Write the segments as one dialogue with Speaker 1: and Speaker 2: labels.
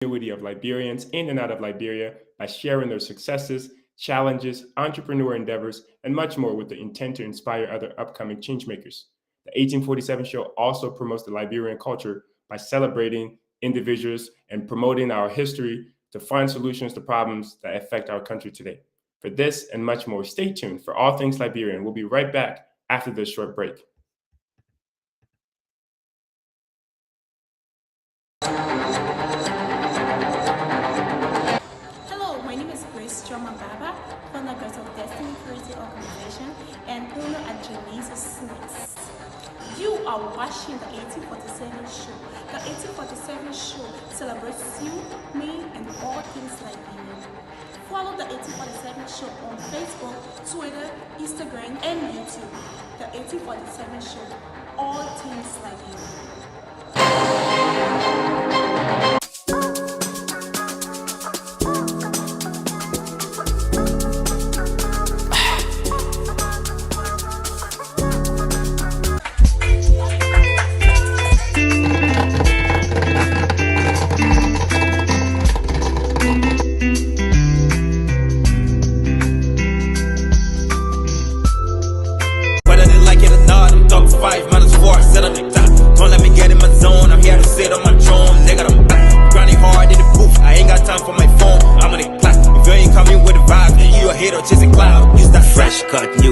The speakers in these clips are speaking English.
Speaker 1: continuity of Liberians in and out of Liberia by sharing their successes, challenges, entrepreneur endeavors, and much more with the intent to inspire other upcoming changemakers. The 1847 show also promotes the Liberian culture by celebrating individuals and promoting our history to find solutions to problems that affect our country today. For this and much more, stay tuned for all things Liberian. We'll be right back after this short break.
Speaker 2: Hello, my name is Grace Choma Baba, founder of Destiny Creative Organization and owner at Janice Snacks. You are watching the 1847 show. The 1847 show celebrates you, me, and all things Liberian. Follow the 1847 show on Facebook, Twitter, Instagram, and YouTube. The 1847 show, all things Liberian.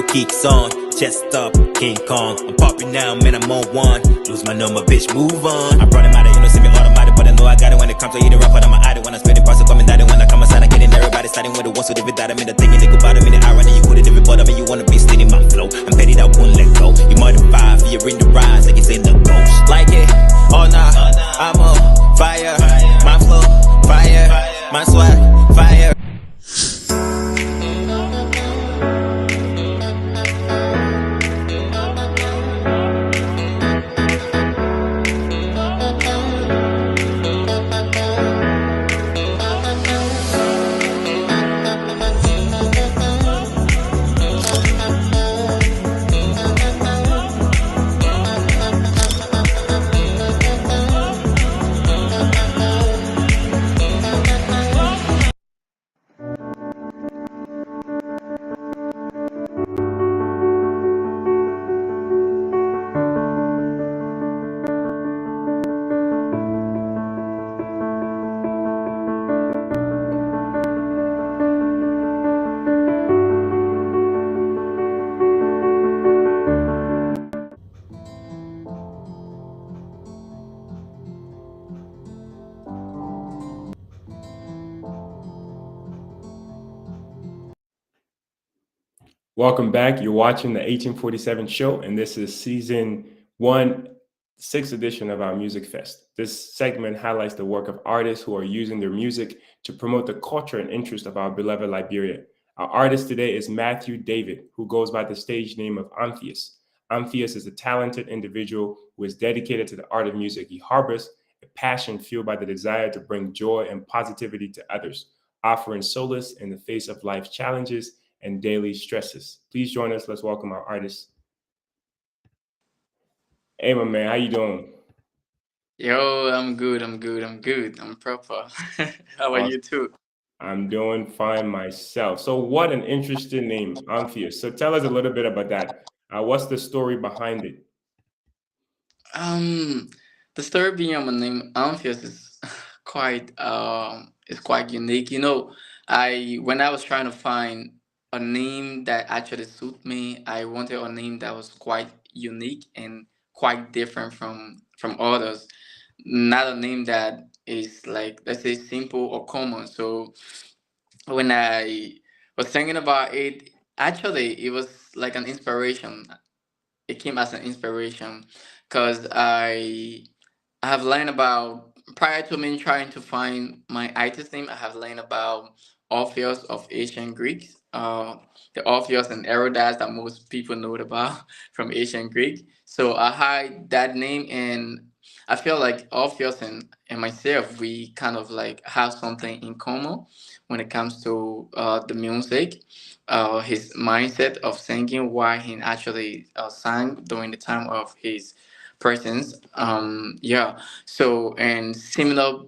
Speaker 3: Geeks on, chest up, King Kong. I'm popping now, man, I'm on one. Lose my number, bitch, move on. I brought him out of, you know, semi-automatic, but I know I got it when it comes to eating rough, but I'm an addict. When I spit it, parcel coming down, when I come outside, I get in everybody starting with the ones who live it out. I mean, the thing you think about it, I mean, the irony, you could have different, but I mean, you wanna be stealing my flow. I'm petty, that won't let go. You modified, you're in the rise, like it's in the ghost. Like it, oh nah, I'm on fire. My flow, fire. My swag, fire.
Speaker 1: Welcome back. You're watching the 1847 show, and this is season one, sixth edition of our Music Fest. This segment highlights the work of artists who are using their music to promote the culture and interest of our beloved Liberia. Our artist today is Matthew David, who goes by the stage name of Anpheous. Anpheous is a talented individual who is dedicated to the art of music. He harbors a passion fueled by the desire to bring joy and positivity to others, offering solace in the face of life's challenges and daily stresses. Please join us. Let's welcome our artist. Hey, my man, how you doing?
Speaker 4: Yo, I'm good. I'm proper. How are you too?
Speaker 1: I'm doing fine myself. So, what an interesting name, Anpheous. So, tell us a little bit about that. What's the story behind it?
Speaker 4: Um, the story behind my name Anpheous is quite unique. You know, I when I was trying to find a name that actually suit me, I wanted a name that was quite unique and quite different from others. Not a name that is like, let's say, simple or common. So when I was thinking about it, actually it was like an inspiration. It came as an inspiration because I have learned about, prior to me trying to find my artist name, I have learned about Orpheus of ancient Greeks, the Orpheus and Herodotus that most people know about from ancient Greek. So I had that name, and I feel like Orpheus and myself, we kind of like have something in common when it comes to the music, his mindset of singing, why he actually sang during the time of his presence. Yeah. So and similar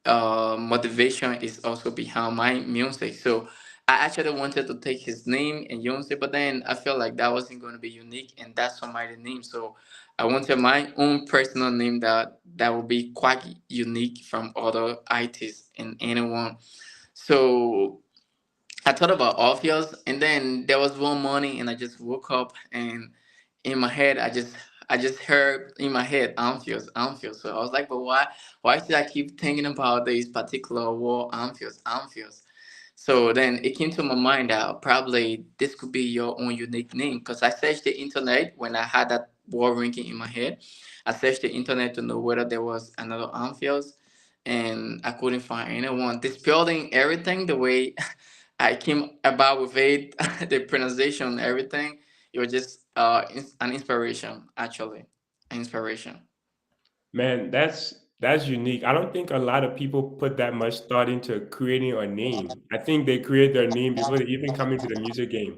Speaker 4: motivation is also behind my music. So I actually wanted to take his name and use it, but then I felt like that wasn't going to be unique, and that's somebody's name. So I wanted my own personal name that would be quite unique from other artists and anyone. So I thought about Orpheus, and then there was one morning, and I just woke up, and in my head, I just heard in my head Anpheous, Anpheous. So I was like, but why should I keep thinking about this particular word, Anpheous, Anpheous? So then it came to my mind that probably this could be your own unique name, because I searched the internet when I had that word ringing in my head. I searched the internet to know whether there was another Anpheous, and I couldn't find anyone dispelling everything the way I came about with it, the pronunciation, everything. It was just an inspiration, actually, an inspiration.
Speaker 1: Man, that's unique. I don't think a lot of people put that much thought into creating a name. I think they create their name before they even come into the music game.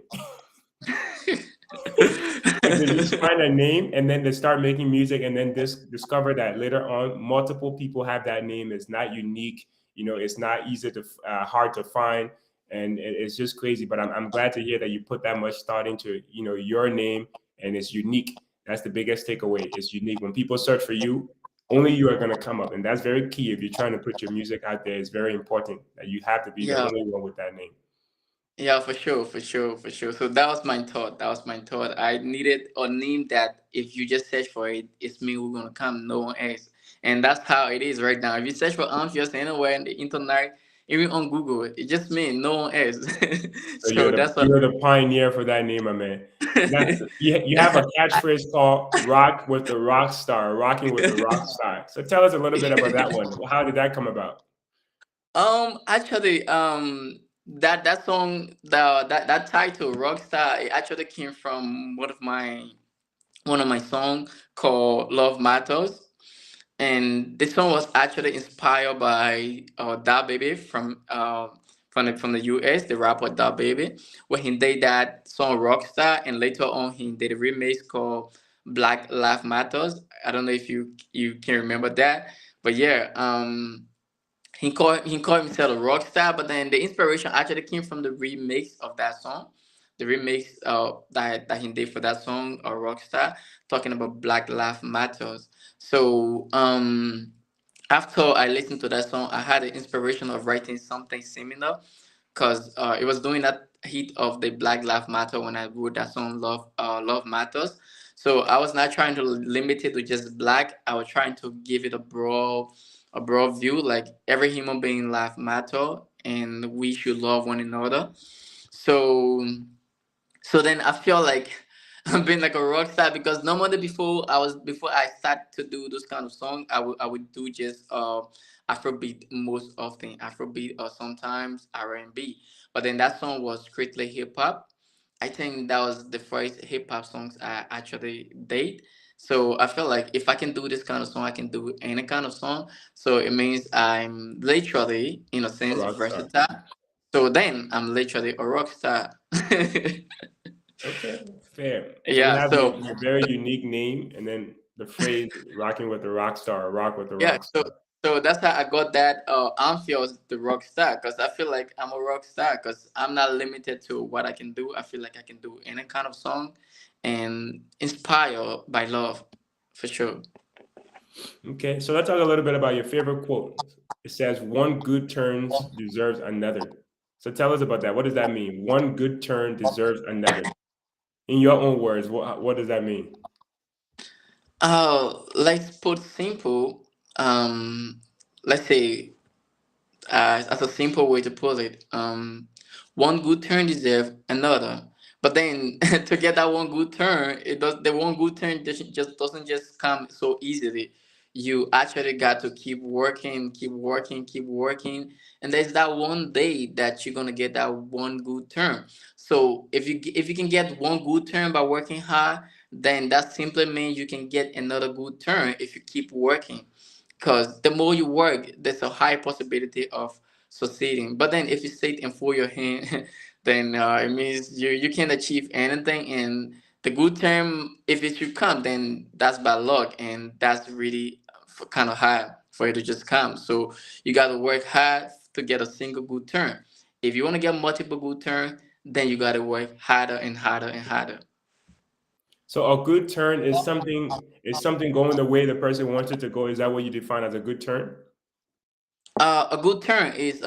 Speaker 1: Like they just find a name and then they start making music and then discover that later on multiple people have that name. It's not unique. It's not easy to hard to find, and it's just crazy. But I'm glad to hear that you put that much thought into your name, and it's unique. That's the biggest takeaway. It's unique. When people search for you, only you are going to come up, and that's very key. If you're trying to put your music out there, it's very important that you have to be the
Speaker 4: Yeah,
Speaker 1: only one with that name.
Speaker 4: yeah, for sure, for sure, for sure. So that was my thought. That was my thought. I needed a name that if you just search for it, it's me who's gonna come, no one else. And that's how it is right now. If you search for Amphios anywhere in the internet, even on Google, it's just me, no one else.
Speaker 1: So you're
Speaker 4: So
Speaker 1: the
Speaker 4: that's what.
Speaker 1: you're the pioneer for that name, my man. Now, you have a catchphrase called "Rock with the Rock Star," rocking with the rock star. So tell us a little bit about that one. How did that come about?
Speaker 4: Actually, that song, that title, Rockstar, it actually came from one of my song called Love Matters. And this song was actually inspired by Da Baby from the US, the rapper Da Baby, where he did that song Rockstar, and later on he did a remix called Black Lives Matters. I don't know if you can remember that, but yeah, he called himself a rock star, but then the inspiration actually came from the remix of that song, the remix that he did for that song, a rock star, talking about Black Lives Matters. So after I listened to that song, I had the inspiration of writing something similar, because it was doing that heat of the Black Lives Matter when I wrote that song, Love Matters. So I was not trying to limit it to just black. I was trying to give it a broad view, like every human being life matter, and we should love one another. So so then I feel like I'm being like a rock star, because normally before I start to do those kind of songs, I would do just Afrobeat, most often Afrobeat, or sometimes R&B. But then that song was strictly hip hop. I think that was the first hip hop songs I actually did. So I feel like if I can do this kind of song, I can do any kind of song. So it means I'm literally, in a
Speaker 1: A
Speaker 4: sense,
Speaker 1: rock star.
Speaker 4: versatile. So then I'm literally a rock star.
Speaker 1: Okay, fair. So you
Speaker 4: Yeah,
Speaker 1: have your,
Speaker 4: so
Speaker 1: your very unique name, and then the phrase "rocking with the rock star," or "rock with the
Speaker 4: yeah,
Speaker 1: rock
Speaker 4: so
Speaker 1: star."
Speaker 4: so that's how I got that Anpheous the rock star, because I feel like I'm a rock star, because I'm not limited to what I can do. I feel like I can do any kind of song, and inspired by love, for sure.
Speaker 1: Okay, so let's talk a little bit about your favorite quote. It says, "One good turn deserves another." So tell us about that. What does that mean? One good turn deserves another. In your own words, what does that mean?
Speaker 4: Let's put simple. Let's say, as a simple way to put it, one good turn deserves another. But then to get that one good turn, the one good turn doesn't just come so easily. You actually got to keep working, keep working, keep working, and there's that one day that you're gonna get that one good turn. So if you can get one good turn by working hard, then that simply means you can get another good turn if you keep working, because the more you work, there's a high possibility of succeeding. But then if you sit and fold your hand, then it means you can't achieve anything. And the good term, if it should come, then that's by luck, and that's really kind of hard for it to just come. So you got to work hard to get a single good turn. If you want to get multiple good turn, then you got to work harder and harder and harder.
Speaker 1: So a good turn is something going the way the person wants it to go. Is that what you define as a good turn?
Speaker 4: A good turn is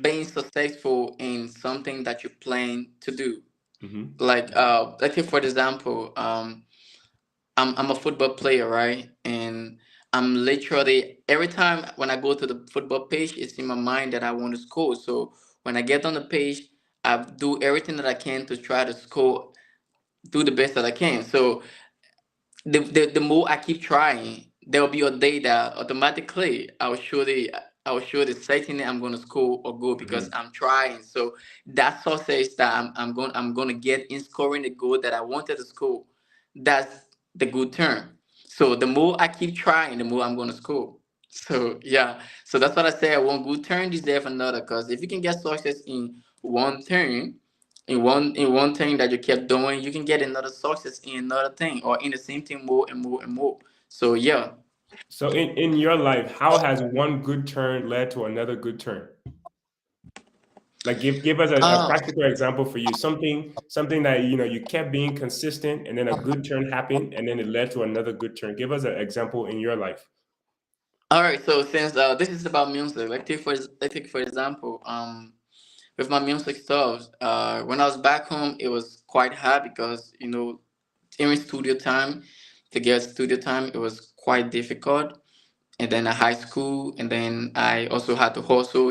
Speaker 4: being successful in something that you plan to do.
Speaker 1: Hmm.
Speaker 4: Like for example, I'm a football player, right? And I'm literally every time when I go to the football page, it's in my mind that I want to score. So when I get on the page, I do everything that I can to try to score, do the best that I can. So the more I keep trying, there'll be a day that automatically I'll surely certainly I'm gonna score a goal because
Speaker 1: Hmm.
Speaker 4: I'm trying. So that success that I'm gonna get in scoring the goal that I wanted to score, that's the good term. So the more I keep trying, the more I'm gonna score. So yeah, so that's what I say. One good turn deserve another. Cause if you can get success in one turn, in one thing that you kept doing, you can get another success in another thing or in the same thing more and more and more. So yeah.
Speaker 1: So in your life, how has one good turn led to another good turn? Like give us a
Speaker 4: Uh,
Speaker 1: practical example for you. Something that you kept being consistent, and then a good turn happened, and then it led to another good turn. Give us an example in your life.
Speaker 4: all right. So since this is about music, like take for example, with my music stuff, when I was back home, it was quite hard because during studio time, to get studio time, it was quite difficult. And then at high school, and then I also had to hustle.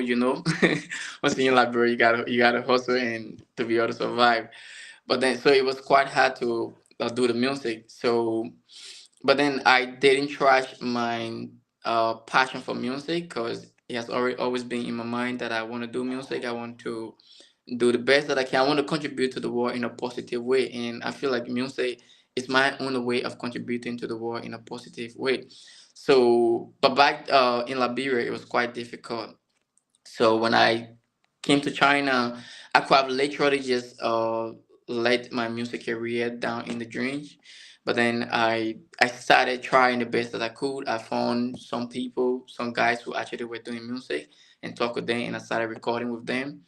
Speaker 4: Once in Liberia, you gotta hustle and to be able to survive. But then, so it was quite hard to do the music. So, but then I didn't trash my passion for music because it has already always been in my mind that I want to do music. I want to do the best that I can. I want to contribute to the world in a positive way, and I feel like music is my own way of contributing to the world in a positive way. So, but back in Liberia, it was quite difficult. So when I came to China, I could have literally just let my music career down in the drain. But then I started trying the best that I could. I found some people, some guys who actually were doing music, and talked with them, and I started recording with them.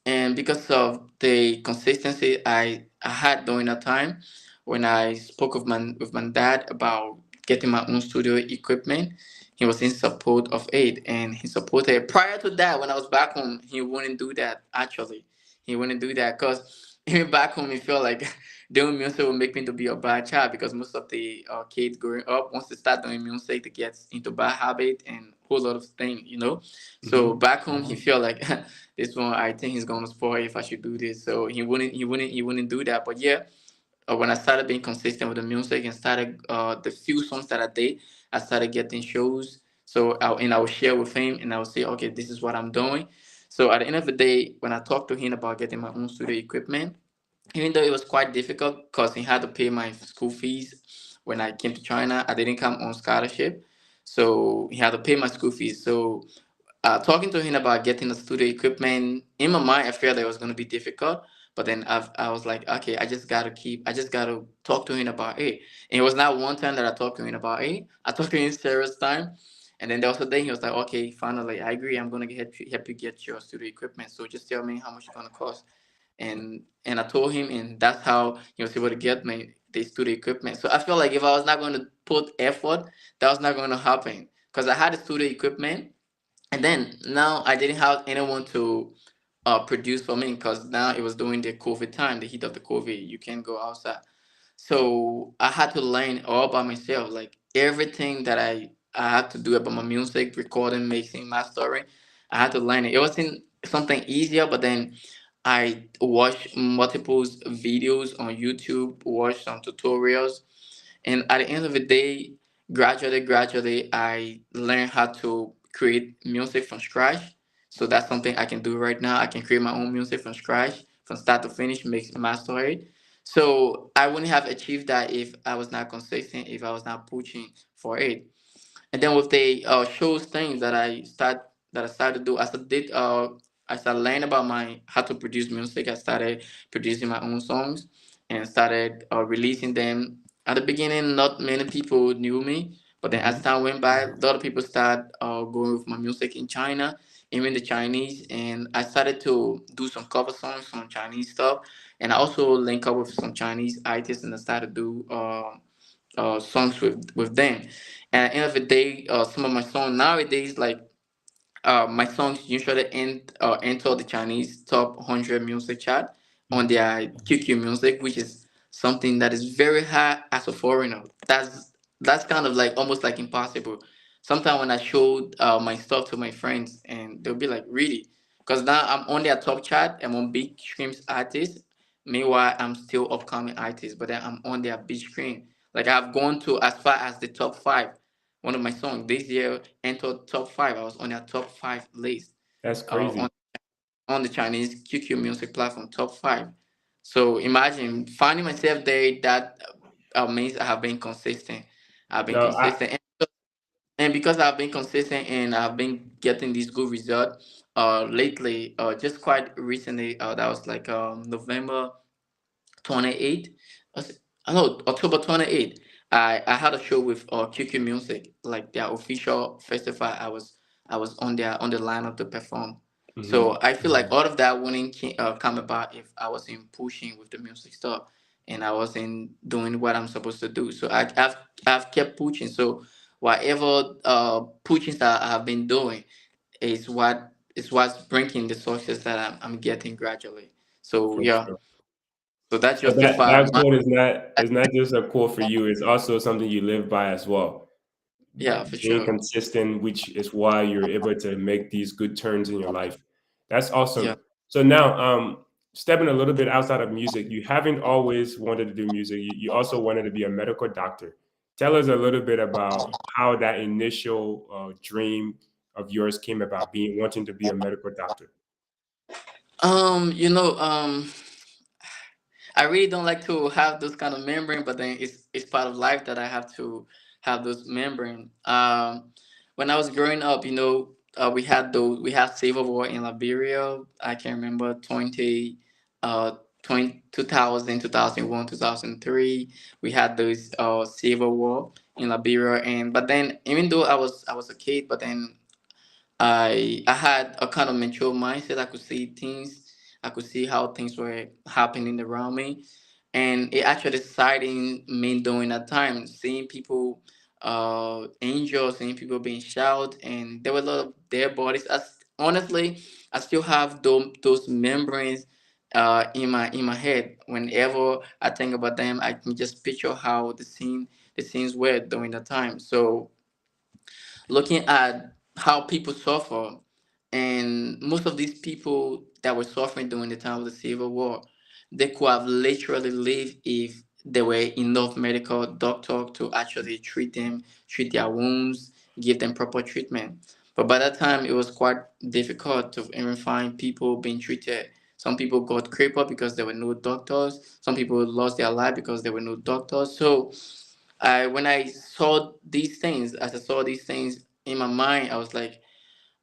Speaker 4: And because of the consistency I had during that time, when I spoke with my dad about getting my own studio equipment, he was in support of it, and he supported. Prior to that, when I was back home, he wouldn't do that. Actually, he wouldn't do that because even back home, he felt like doing music would make me to be a bad child because most of the kids growing up, once they start doing music, they get into bad habit and whole lot of things. So
Speaker 1: Hmm.
Speaker 4: back home, he felt like this one I think he's gonna spoil if I should do this. So he wouldn't do that. But yeah, when I started being consistent with the music and started the few songs that I did, I started getting shows. So I would share with him and I would say, okay, this is what I'm doing. So at the end of the day, when I talked to him about getting my own studio equipment, even though it was quite difficult because he had to pay my school fees when I came to China, I didn't come on scholarship. So he had to pay my school fees. So talking to him about getting the studio equipment, in my mind, I felt that it was going to be difficult. But then I was like, okay, I just got to talk to him about it. And it was not one time that I talked to him about it. I talked to him several times. And then there was a day he was like, okay, finally, I agree. I'm going to help you get your studio equipment. So just tell me how much it's going to cost. And I told him, and that's how he was able to get me the studio equipment. So I feel like if I was not going to put effort, that was not going to happen. Because I had the studio equipment, and then now I didn't have anyone to produce for me because now it was during the COVID time, the heat of the COVID. You can't go outside. So I had to learn all by myself, like everything that I had to do about my music, recording, mixing, mastering. I had to learn it. It wasn't something easier, but then I watched multiple videos on YouTube, watched some tutorials, and at the end of the day, gradually, I learned how to create music from scratch. So that's something I can do right now. I can create my own music from scratch, from start to finish, mix, master it. So I wouldn't have achieved that if I was not consistent, if I was not pushing for it. And then with the shows things that I started to do, I started learning about my how to produce music. I started producing my own songs and started releasing them. At the beginning, not many people knew me, But then as
Speaker 1: Hmm.
Speaker 4: time went by, a lot of people started going with my music in China, even the Chinese, and I started to do some cover songs, some Chinese stuff, and I also link up with some Chinese artists, and I started to do songs with them. And at the end of the day, some of my songs nowadays, like my songs usually enter the Chinese top 100 music chart on their QQ music, which is something that is very hard as a foreigner. That's kind of like almost like impossible. Sometimes when I showed my stuff to my friends, and they'll be like, "Really?" Because now I'm on their top chart. I'm on big streams artists. Meanwhile, I'm still upcoming artist, but then I'm on their big screen. Like I've gone to as far as the top five. One of my songs this year entered top five. I was on their top five list
Speaker 1: That's
Speaker 4: uh,
Speaker 1: crazy.
Speaker 4: on on the Chinese QQ music platform, top five. So imagine finding myself there. That means I have been consistent. I've been
Speaker 1: No, I
Speaker 4: consistent, and because I've been consistent and I've been getting these good results. Lately, just quite recently, that was like November 28th. I know October 28th. I had a show with QQ Music, like their official festival. I was on the lineup to perform.
Speaker 1: mhm.
Speaker 4: So I feel like all of that wouldn't come about if I wasn't pushing with the music stuff and I wasn't doing what I'm supposed to do. So I've kept pushing. So whatever pushing that I have been doing is what's bringing the success that I'm getting gradually. So
Speaker 1: For
Speaker 4: yeah,
Speaker 1: sure.
Speaker 4: so that
Speaker 1: So that
Speaker 4: justify
Speaker 1: that
Speaker 4: my
Speaker 1: quote is not just a quote for you. It's also something you live by as well.
Speaker 4: yeah, for
Speaker 1: Being
Speaker 4: sure.
Speaker 1: consistent, which is why you're able to make these good turns in your life. That's awesome.
Speaker 4: Yeah.
Speaker 1: So now, stepping a little bit outside of music, you haven't always wanted to do music. You also wanted to be a medical doctor. Tell us a little bit about how that initial dream of yours came about, being wanting to be a medical doctor.
Speaker 4: You know, I really don't like to have those kind of membrane, but then it's part of life that I have to have those membrane. When I was growing up, we had civil war in Liberia. I can remember 2000, 2003. We had those civil war in Liberia, and but then even though I was a kid, but then I had a kind of mature mindset. I could see things. I could see how things were happening around me, and it actually exciting me during that time, seeing people, angels, seeing people being shot, and there were a lot of dead bodies. Honestly, I still have those memories in my head. Whenever I think about them, I can just picture how the scenes were during that time. So looking at how people suffer, and most of these people that were suffering during the time of the Civil War, they could have literally lived if there were enough medical doctor to actually treat their wounds, give them proper treatment. But by that time, it was quite difficult to even find people being treated. Some people got crippled because there were no doctors. Some people lost their life because there were no doctors. So when I saw these things, as I saw these things in my mind, I was like,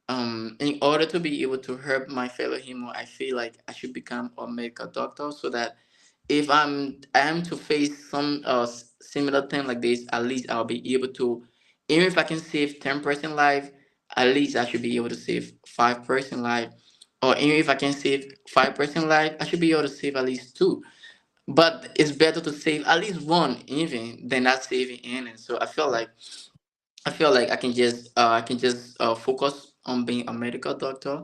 Speaker 4: in order to be able to help my fellow human, I feel like I should become a medical doctor so that if I am to face some similar thing like this, at least I'll be able to, even if I can save 10% life, at least I should be able to save 5% life. Or even if I can save 5% life, I should be able to save at least two. But it's better to save at least one even than not saving any. So I feel like I can just focus on being a medical doctor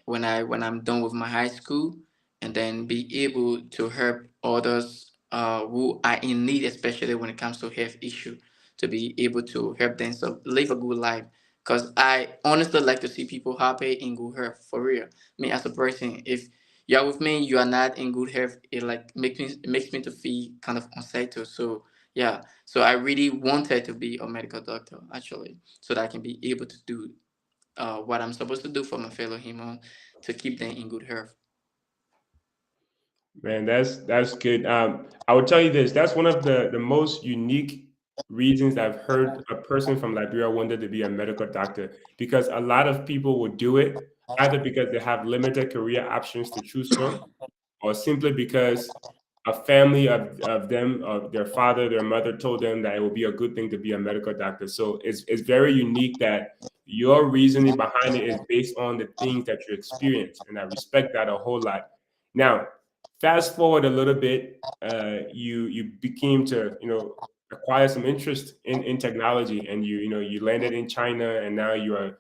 Speaker 4: when I'm done with my high school, and then be able to help others who are in need, especially when it comes to health issue, to be able to help them so live a good life. Because I honestly like to see people happy in good health for real. Me as a person, if you are with me, you are not in good health, it makes me to feel kind of unsettled. So yeah, so I really wanted to be a medical doctor actually, so that I can be able to do what I'm supposed to do for my fellow human to keep them in good health.
Speaker 1: Man, that's good. I would tell you this. That's one of the most unique reasons I've heard a person from Liberia wanted to be a medical doctor, because a lot of people would do it either because they have limited career options to choose from, or simply because a family of them, of their father, their mother told them that it would be a good thing to be a medical doctor. So it's very unique that your reasoning behind it is based on the things that you experience, and I respect that a whole lot. Now, fast forward a little bit, you became to acquire some interest in technology, and you landed in China, and now you are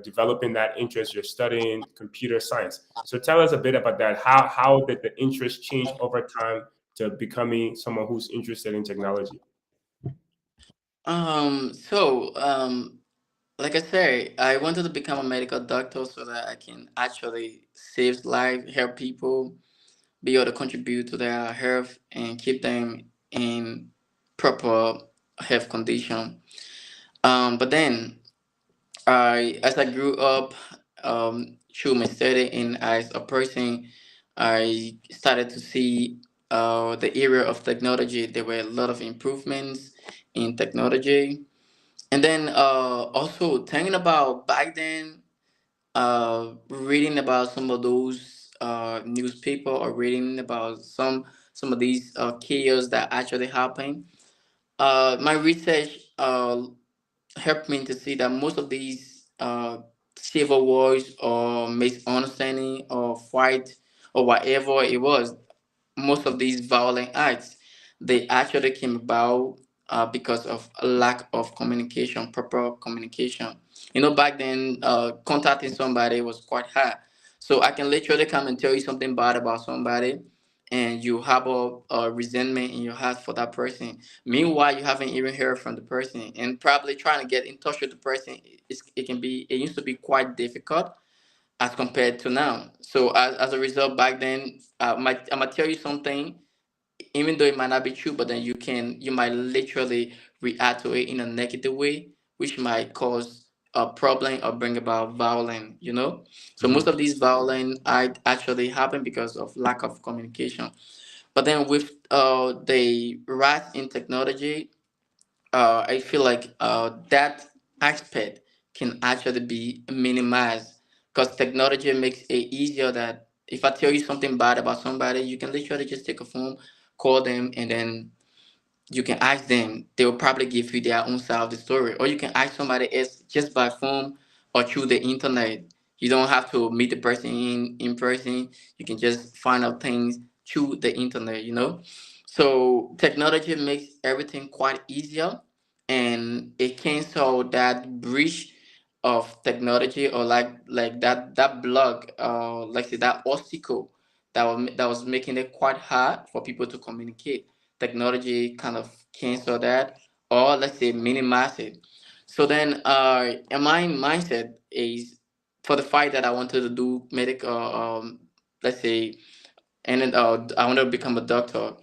Speaker 1: developing that interest. You're studying computer science. So tell us a bit about that. How did the interest change over time to becoming someone who's interested in technology?
Speaker 4: So, like I say, I wanted to become a medical doctor so that I can actually save life, help people, be able to contribute to their health and keep them in proper health condition. But then as I grew up, through my study and as a person, I started to see the area of technology. There were a lot of improvements in technology. And then also thinking about back then, reading about some of those newspaper or reading about some of these chaos that actually happened. My research helped me to see that most of these civil wars or misunderstanding or fight or whatever it was, most of these violent acts, they actually came about because of a lack of communication, proper communication. Back then, contacting somebody was quite hard. So I can literally come and tell you something bad about somebody, and you have a resentment in your heart for that person. Meanwhile, you haven't even heard from the person, and probably trying to get in touch with the person, it used to be quite difficult as compared to now. So as a result, back then, I'm gonna tell you something, even though it might not be true, but then you might literally react to it in a negative way, which might cause a problem or bring about violence. So most
Speaker 1: Hmm.
Speaker 4: of these violence actually happen because of lack of communication. But then with the rise in technology, I feel like that aspect can actually be minimized because technology makes it easier that if I tell you something bad about somebody, you can literally just take a phone, call them, and then you can ask them. They will probably give you their own side of the story, or you can ask somebody else just by phone or through the internet. You don't have to meet the person in person. You can just find out things through the internet. So technology makes everything quite easier, and it cancel that breach of technology, or like that block, like say that obstacle that was making it quite hard for people to communicate. Technology kind of cancel that, or let's say minimize it. So then and my mindset is, for the fact that I wanted to do medical, let's say, and then I want to become a doctor.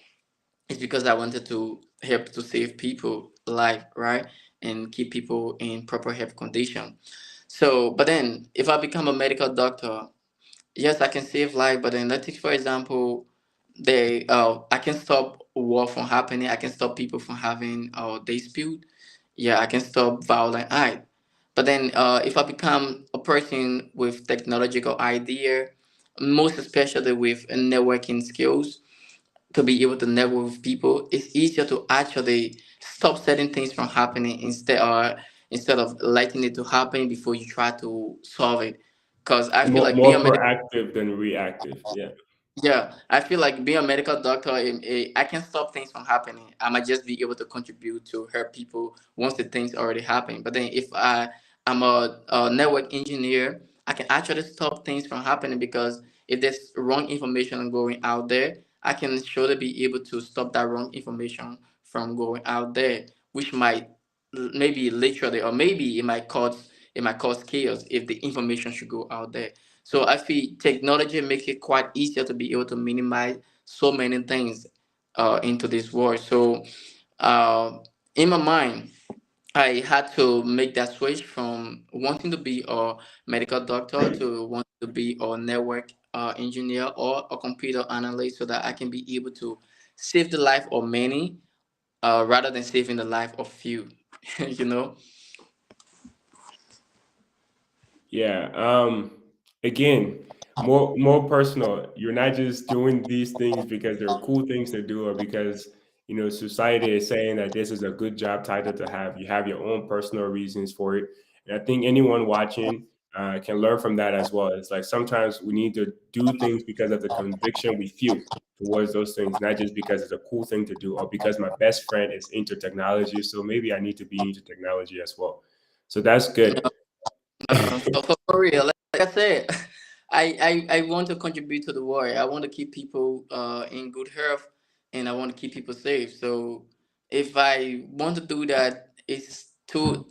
Speaker 4: It's because I wanted to help to save people life, right, and keep people in proper health condition. So but then if I become a medical doctor, yes, I can save life, but then let's take for example, I can stop war from happening. I can stop people from having dispute. Yeah, I can stop violent act. But then if I become a person with technological idea, most especially with networking skills, to be able to network with people, it's easier to actually stop certain things from happening instead of letting it to happen before you try to solve it. Because I feel like being
Speaker 1: More
Speaker 4: a medical
Speaker 1: proactive than reactive. Yeah.
Speaker 4: Yeah, I feel like being a medical doctor, I can stop things from happening. I might just be able to contribute to help people once the things already happen. But then if I'm a network engineer, I can actually stop things from happening, because if there's wrong information going out there, I can surely be able to stop that wrong information from going out there, which might maybe literally, or maybe it might cause chaos if the information should go out there. So I feel technology makes it quite easier to be able to minimize so many things into this world. So uh, in my mind, I had to make that switch from wanting to be a medical doctor to wanting to be a network engineer or a computer analyst, so that I can be able to save the life of many rather than saving the life of few. you know?
Speaker 1: Yeah. Again, more personal. You're not just doing these things because they're cool things to do or because society is saying that this is a good job title to have. You have your own personal reasons for it, and I think anyone watching can learn from that as well. It's like sometimes we need to do things because of the conviction we feel towards those things, not just because it's a cool thing to do or because my best friend is into technology, so maybe I need to be into technology as well. So that's good.
Speaker 4: For real, like I said, I want to contribute to the war. I want to keep people in good health, and I want to keep people safe. So if I want to do that, it's two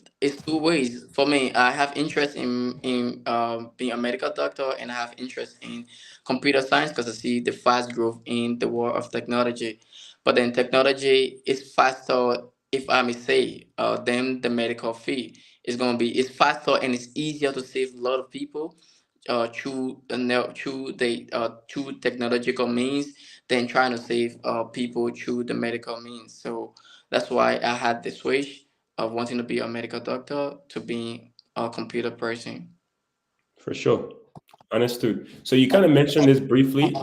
Speaker 4: ways for me. I have interest in being a medical doctor, and I have interest in computer science because I see the fast growth in the world of technology. But then technology is faster, if I may say, than the medical field. It's faster and it's easier to save a lot of people through technological means than trying to save people through the medical means. So that's why I had the switch of wanting to be a medical doctor to being a computer person.
Speaker 1: For sure. Understood. So you kind of mentioned this briefly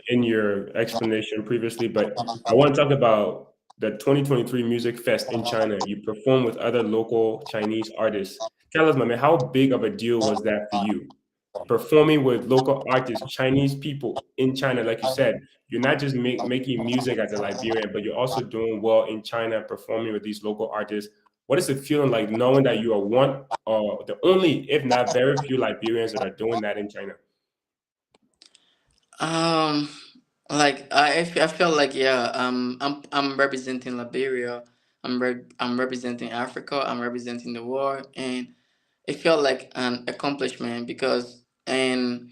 Speaker 1: in your explanation previously, but I want to talk about the 2023 Music Fest in China. You performed with other local Chinese artists. Tell us, my man, how big of a deal was that for you? Performing with local artists, Chinese people in China, like you said, you're not just making music as a Liberian, but you're also doing well in China, performing with these local artists. What is it feeling like knowing that you are one or the only, if not very few, Liberians that are doing that in China?
Speaker 4: Um, I feel like yeah, I'm representing Liberia. I'm representing Africa. I'm representing the world, and it felt like an accomplishment because and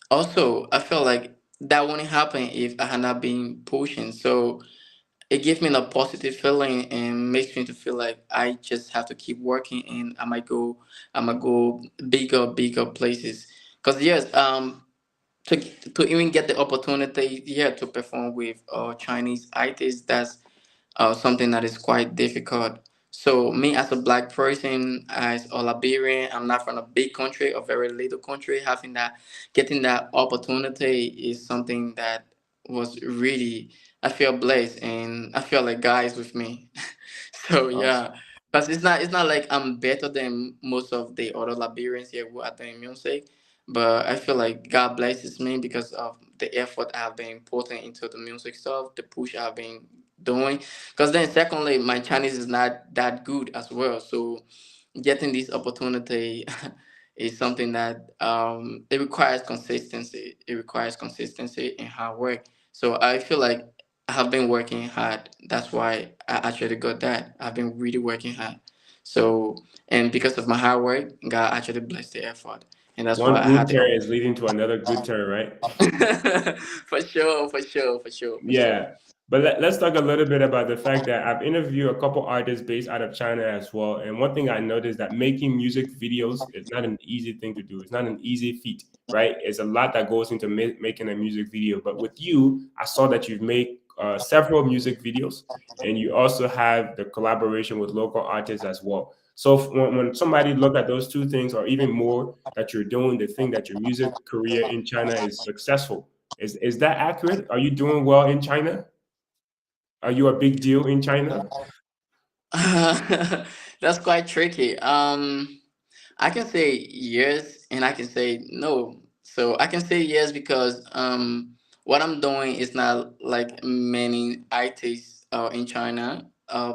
Speaker 4: also I felt like that wouldn't happen if I had not been pushing. So it gives me a positive feeling and makes me to feel like I just have to keep working and I might go bigger places. Cause yes, to even get the opportunity here to perform with Chinese artists, that's something that is quite difficult. So me as a black person, as a Liberian, I'm not from a big country, a very little country. Getting that opportunity is something that was really, I feel blessed, and I feel like God is with me. So
Speaker 1: Awesome.
Speaker 4: yeah, because it's not like I'm better than most of the other Liberians here who are doing music, but I feel like God blesses me because of the effort I've been putting into the music stuff, the push I've been doing. Because then, secondly, my Chinese is not that good as well. So, getting this opportunity is something that it requires consistency. It requires consistency and hard work. So, I feel like I have been working hard. That's why I actually got that. I've been really working hard. So, and because of my hard work, God actually blessed the effort. And that's why
Speaker 1: One
Speaker 4: I
Speaker 1: good
Speaker 4: had the
Speaker 1: turn is leading to another good turn, right?
Speaker 4: for sure, for sure, for sure, for sure.
Speaker 1: Yeah, but let's talk a little bit about the fact that I've interviewed a couple artists based out of China as well. And one thing I noticed that making music videos is not an easy thing to do. It's not an easy feat, right? It's a lot that goes into making a music video. But with you, I saw that you've made several music videos, and you also have the collaboration with local artists as well. So when somebody look at those two things, or even more, that you're doing, the thing that your music career in China is successful, is that accurate? Are you doing well in China? Are you a big deal in China?
Speaker 4: That's quite tricky. I can say yes and I can say no. So I can say yes because what I'm doing is not like many ITs in China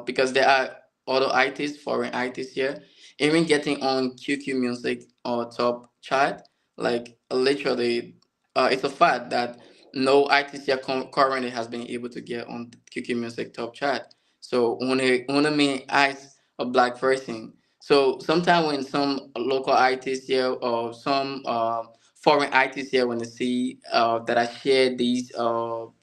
Speaker 4: because there are other ITs, foreign ITs here. Even getting on QQ Music or top chart, like literally, it's a fact that no ITs here currently has been able to get on QQ Music top chart. So only me as a black person, so sometimes when some local artists here or some foreign artists here when they see that I share these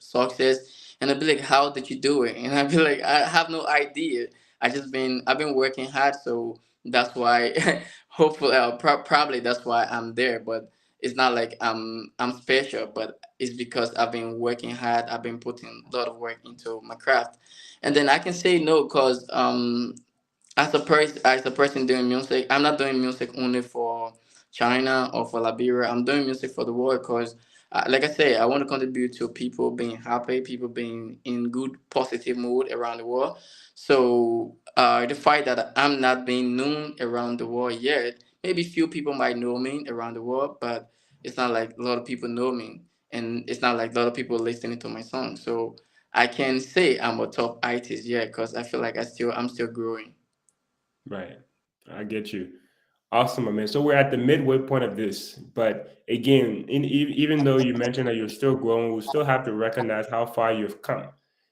Speaker 4: success, and they'll be like, "How did you do it?" And I'll be like, "I have no idea. I've been working hard, so that's why. Hopefully, probably that's why I'm there. But it's not like I'm special, but it's because I've been working hard. I've been putting a lot of work into my craft, and then I can say no because as a person doing music, I'm not doing music only for China or for Liberia. I'm doing music for the world because, like I say, I want to contribute to people being happy, people being in good, positive mood around the world. So the fact that I'm not being known around the world yet, maybe few people might know me around the world, but it's not like a lot of people know me, and it's not like a lot of people listening to my song. So I can say I'm a top artist, yeah, because I feel like I'm still growing.
Speaker 1: Right. I get you. Awesome, my man. So we're at the midway point of this, but again, even though you mentioned that you're still growing, we still have to recognize how far you've come.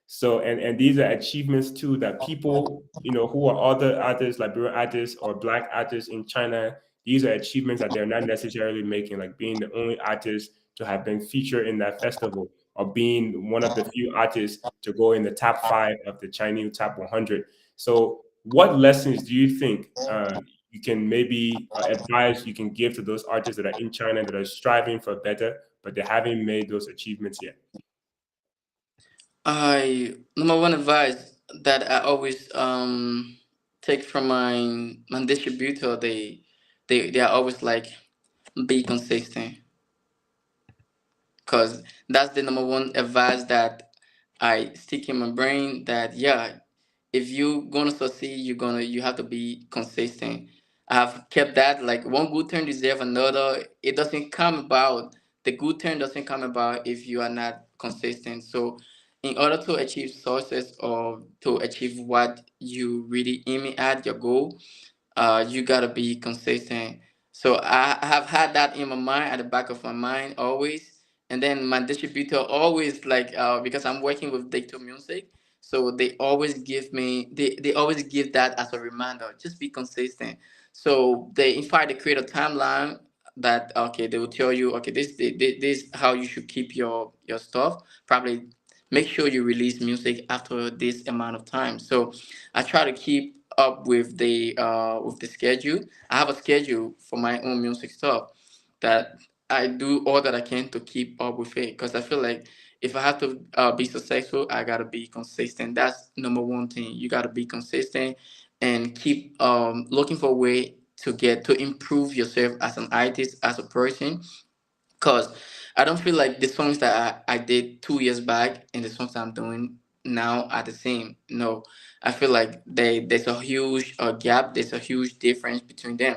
Speaker 1: So, and these are achievements too that people, who are other artists, Liberian artists or Black artists in China, these are achievements that they're not necessarily making, like being the only artist to have been featured in that festival, or being one of the few artists to go in the top five of the Chinese top 100. So, what lessons do you think you can maybe advise you can give to those artists that are in China that are striving for better, but they haven't made those achievements yet?
Speaker 4: I Number one advice that I always take from my distributor, they are always like, be consistent, because that's the number one advice that I stick in my brain, that yeah, if you gonna succeed, you have to be consistent. I have kept that, like, one good turn deserve another. It doesn't come about The good turn doesn't come about if you are not consistent. So in order to achieve success, or to achieve what you really aiming at, your goal, you gotta be consistent. So I have had that in my mind, at the back of my mind always. And then my distributor always, like, because I'm working with Dicto Music, so they always give that as a reminder. Just be consistent. So they, in fact, they create a timeline that, okay, they will tell you, okay, this how you should keep your stuff. Probably make sure you release music after this amount of time. So I try to keep up with the schedule. I have a schedule for my own music stuff, that I do all that I can to keep up with it, because I feel like if I have to be successful, I gotta be consistent. That's number one thing. You gotta be consistent and keep looking for a way to improve yourself as an artist, as a person, because I don't feel like the songs that I did 2 years back and the songs that I'm doing now are the same. No, I feel like there's a huge gap, there's a huge difference between them.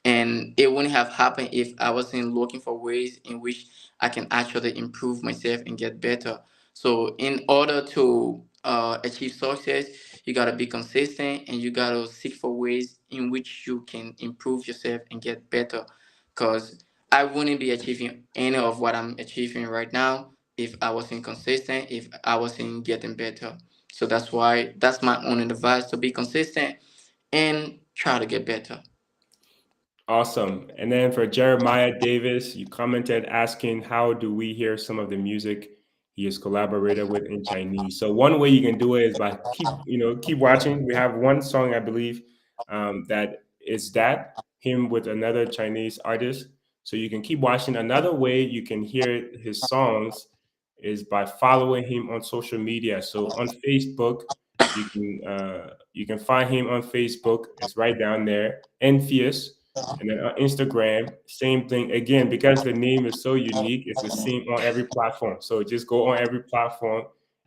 Speaker 4: And it wouldn't have happened if I wasn't looking for ways in which I can actually improve myself and get better. So, in order to achieve success, you gotta be consistent, and you gotta seek for ways in which you can improve yourself and get better. Because I wouldn't be achieving any of what I'm achieving right now if I wasn't consistent, if I wasn't getting better. So that's my only advice: to be consistent and try to get better.
Speaker 1: Awesome. And then for Jeremiah Davis, you commented asking how do we hear some of the music he has collaborated with in Chinese. So one way you can do it is by keep watching. We have one song, I believe, that is that him with another Chinese artist. So you can keep watching. Another way you can hear his songs is by following him on social media. So on Facebook, you can find him on Facebook. It's right down there, Anpheous. And then on Instagram, same thing. Again, because the name is so unique, it's the same on every platform. So just go on every platform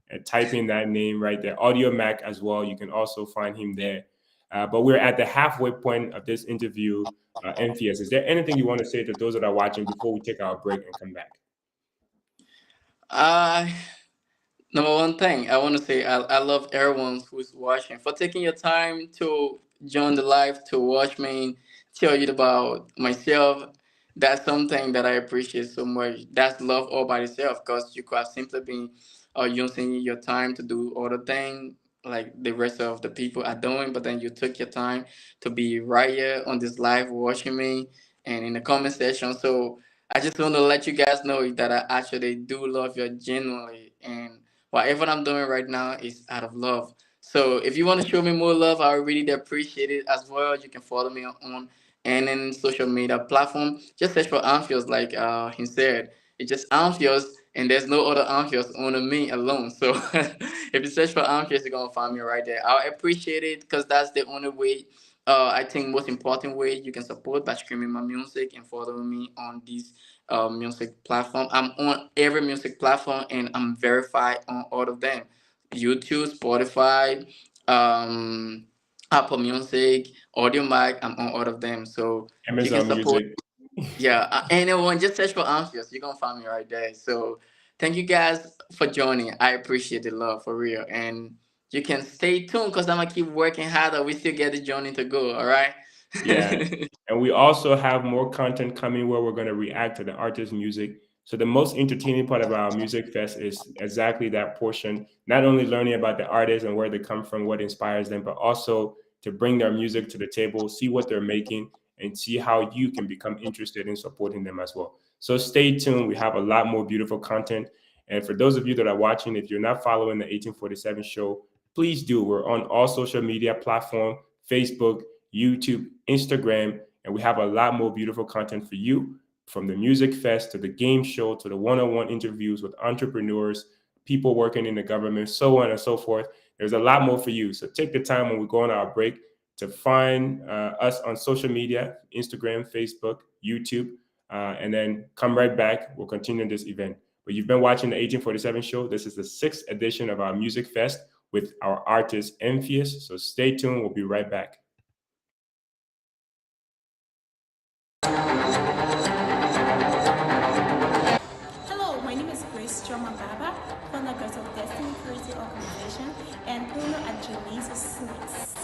Speaker 1: and type in that name right there. Audio Mac as well. You can also find him there. But we're at the halfway point of this interview. Anpheous, is there anything you want to say to those that are watching before we take our break and come back?
Speaker 4: Uh, Number one thing I want to say, I love everyone who's watching for taking your time to join the live to watch me tell you about myself. That's something that I appreciate so much. That's love all by itself, because you could have simply been using your time to do other things like the rest of the people are doing, but then you took your time to be right here on this live watching me and in the comment section. So I just want to let you guys know that I actually do love you genuinely, and whatever I'm doing right now is out of love. So if you want to show me more love, I really appreciate it as well. You can follow me on any social media platform. Just search for Anpheous, like he said. It's just Anpheous, and there's no other Anpheous, only me alone. So if you search for Anpheous, you're gonna find me right there. I appreciate it, because that's the only way I think most important way you can support by streaming my music and following me on these music platform. I'm on every music platform and I'm verified on all of them. YouTube, Spotify, um, Apple Music, Audio Mac. I'm on all of them, so you can
Speaker 1: Amazon
Speaker 4: support.
Speaker 1: Music.
Speaker 4: Yeah, anyone just search for Anpheous, you're gonna find me right there. So thank you guys for joining. I appreciate the love for real, and you can stay tuned because I'm gonna keep working harder. We still get the journey to go. All right.
Speaker 1: Yeah. And we also have more content coming where we're going to react to the artist's music. So the most entertaining part of our music fest is exactly that portion, not only learning about the artists and where they come from, what inspires them, but also to bring their music to the table, see what they're making, and see how you can become interested in supporting them as well. So stay tuned. We have a lot more beautiful content. And for those of you that are watching, if you're not following the 1847 show, please do. We're on all social media platforms, Facebook, YouTube, Instagram, and we have a lot more beautiful content for you, from the music fest to the game show to the one-on-one interviews with entrepreneurs, people working in the government, so on and so forth. There's a lot more for you. So take the time when we go on our break to find us on social media, Instagram, Facebook, YouTube, and then come right back. We'll continue this event. But you've been watching the 1847 show. This is the sixth edition of our music fest with our artist Anpheous. So stay tuned. We'll be right back.
Speaker 2: Hello, my name is Grace Choma Baba, founder of Destiny Creative Organization and owner at Janice's Snacks.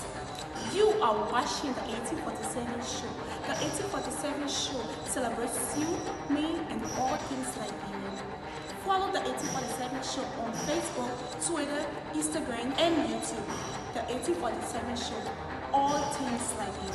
Speaker 2: You are watching the 1847 show. The 1847 show celebrates you, me, and all things Liberian. Follow the 1847 show on Facebook, Twitter, Instagram, and YouTube. The 1847 show, all things Liberian.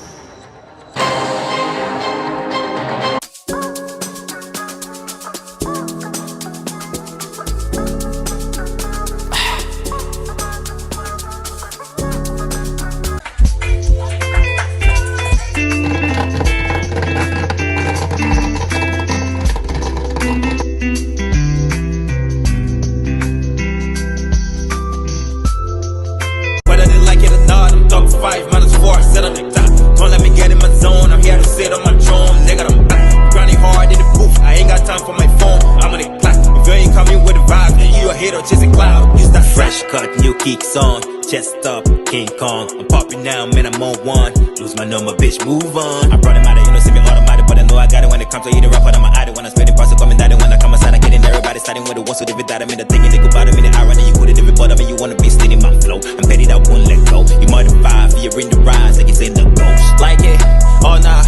Speaker 3: Whether they like it or not, I'm top 5 -4, set on the top. Don't let me get in my zone, I'm here to sit on my throne. Nigga, I'm back, grinding hard in the booth. I ain't got time for my phone, I'm on the clock. If you ain't coming with the vibe, then you a hater chasing cloud. Use that fresh cut, new kicks on. Chest up, King Kong. I'm popping now, man, I'm on one. Lose my number, bitch, move on. I brought him out of, you know, see me automatic, but I know I got it when it comes to eating rap, but I'm an addict. When I spit it, parcel coming down, when I come outside, I get in everybody starting with the ones who live it that. I mean, the thing, they go bottom in the irony, you couldn't even bother me, you wanna be steady my flow. I'm petty, that won't let go. You modified, you're in the rise, like it's in the ghost. Like it, oh nah,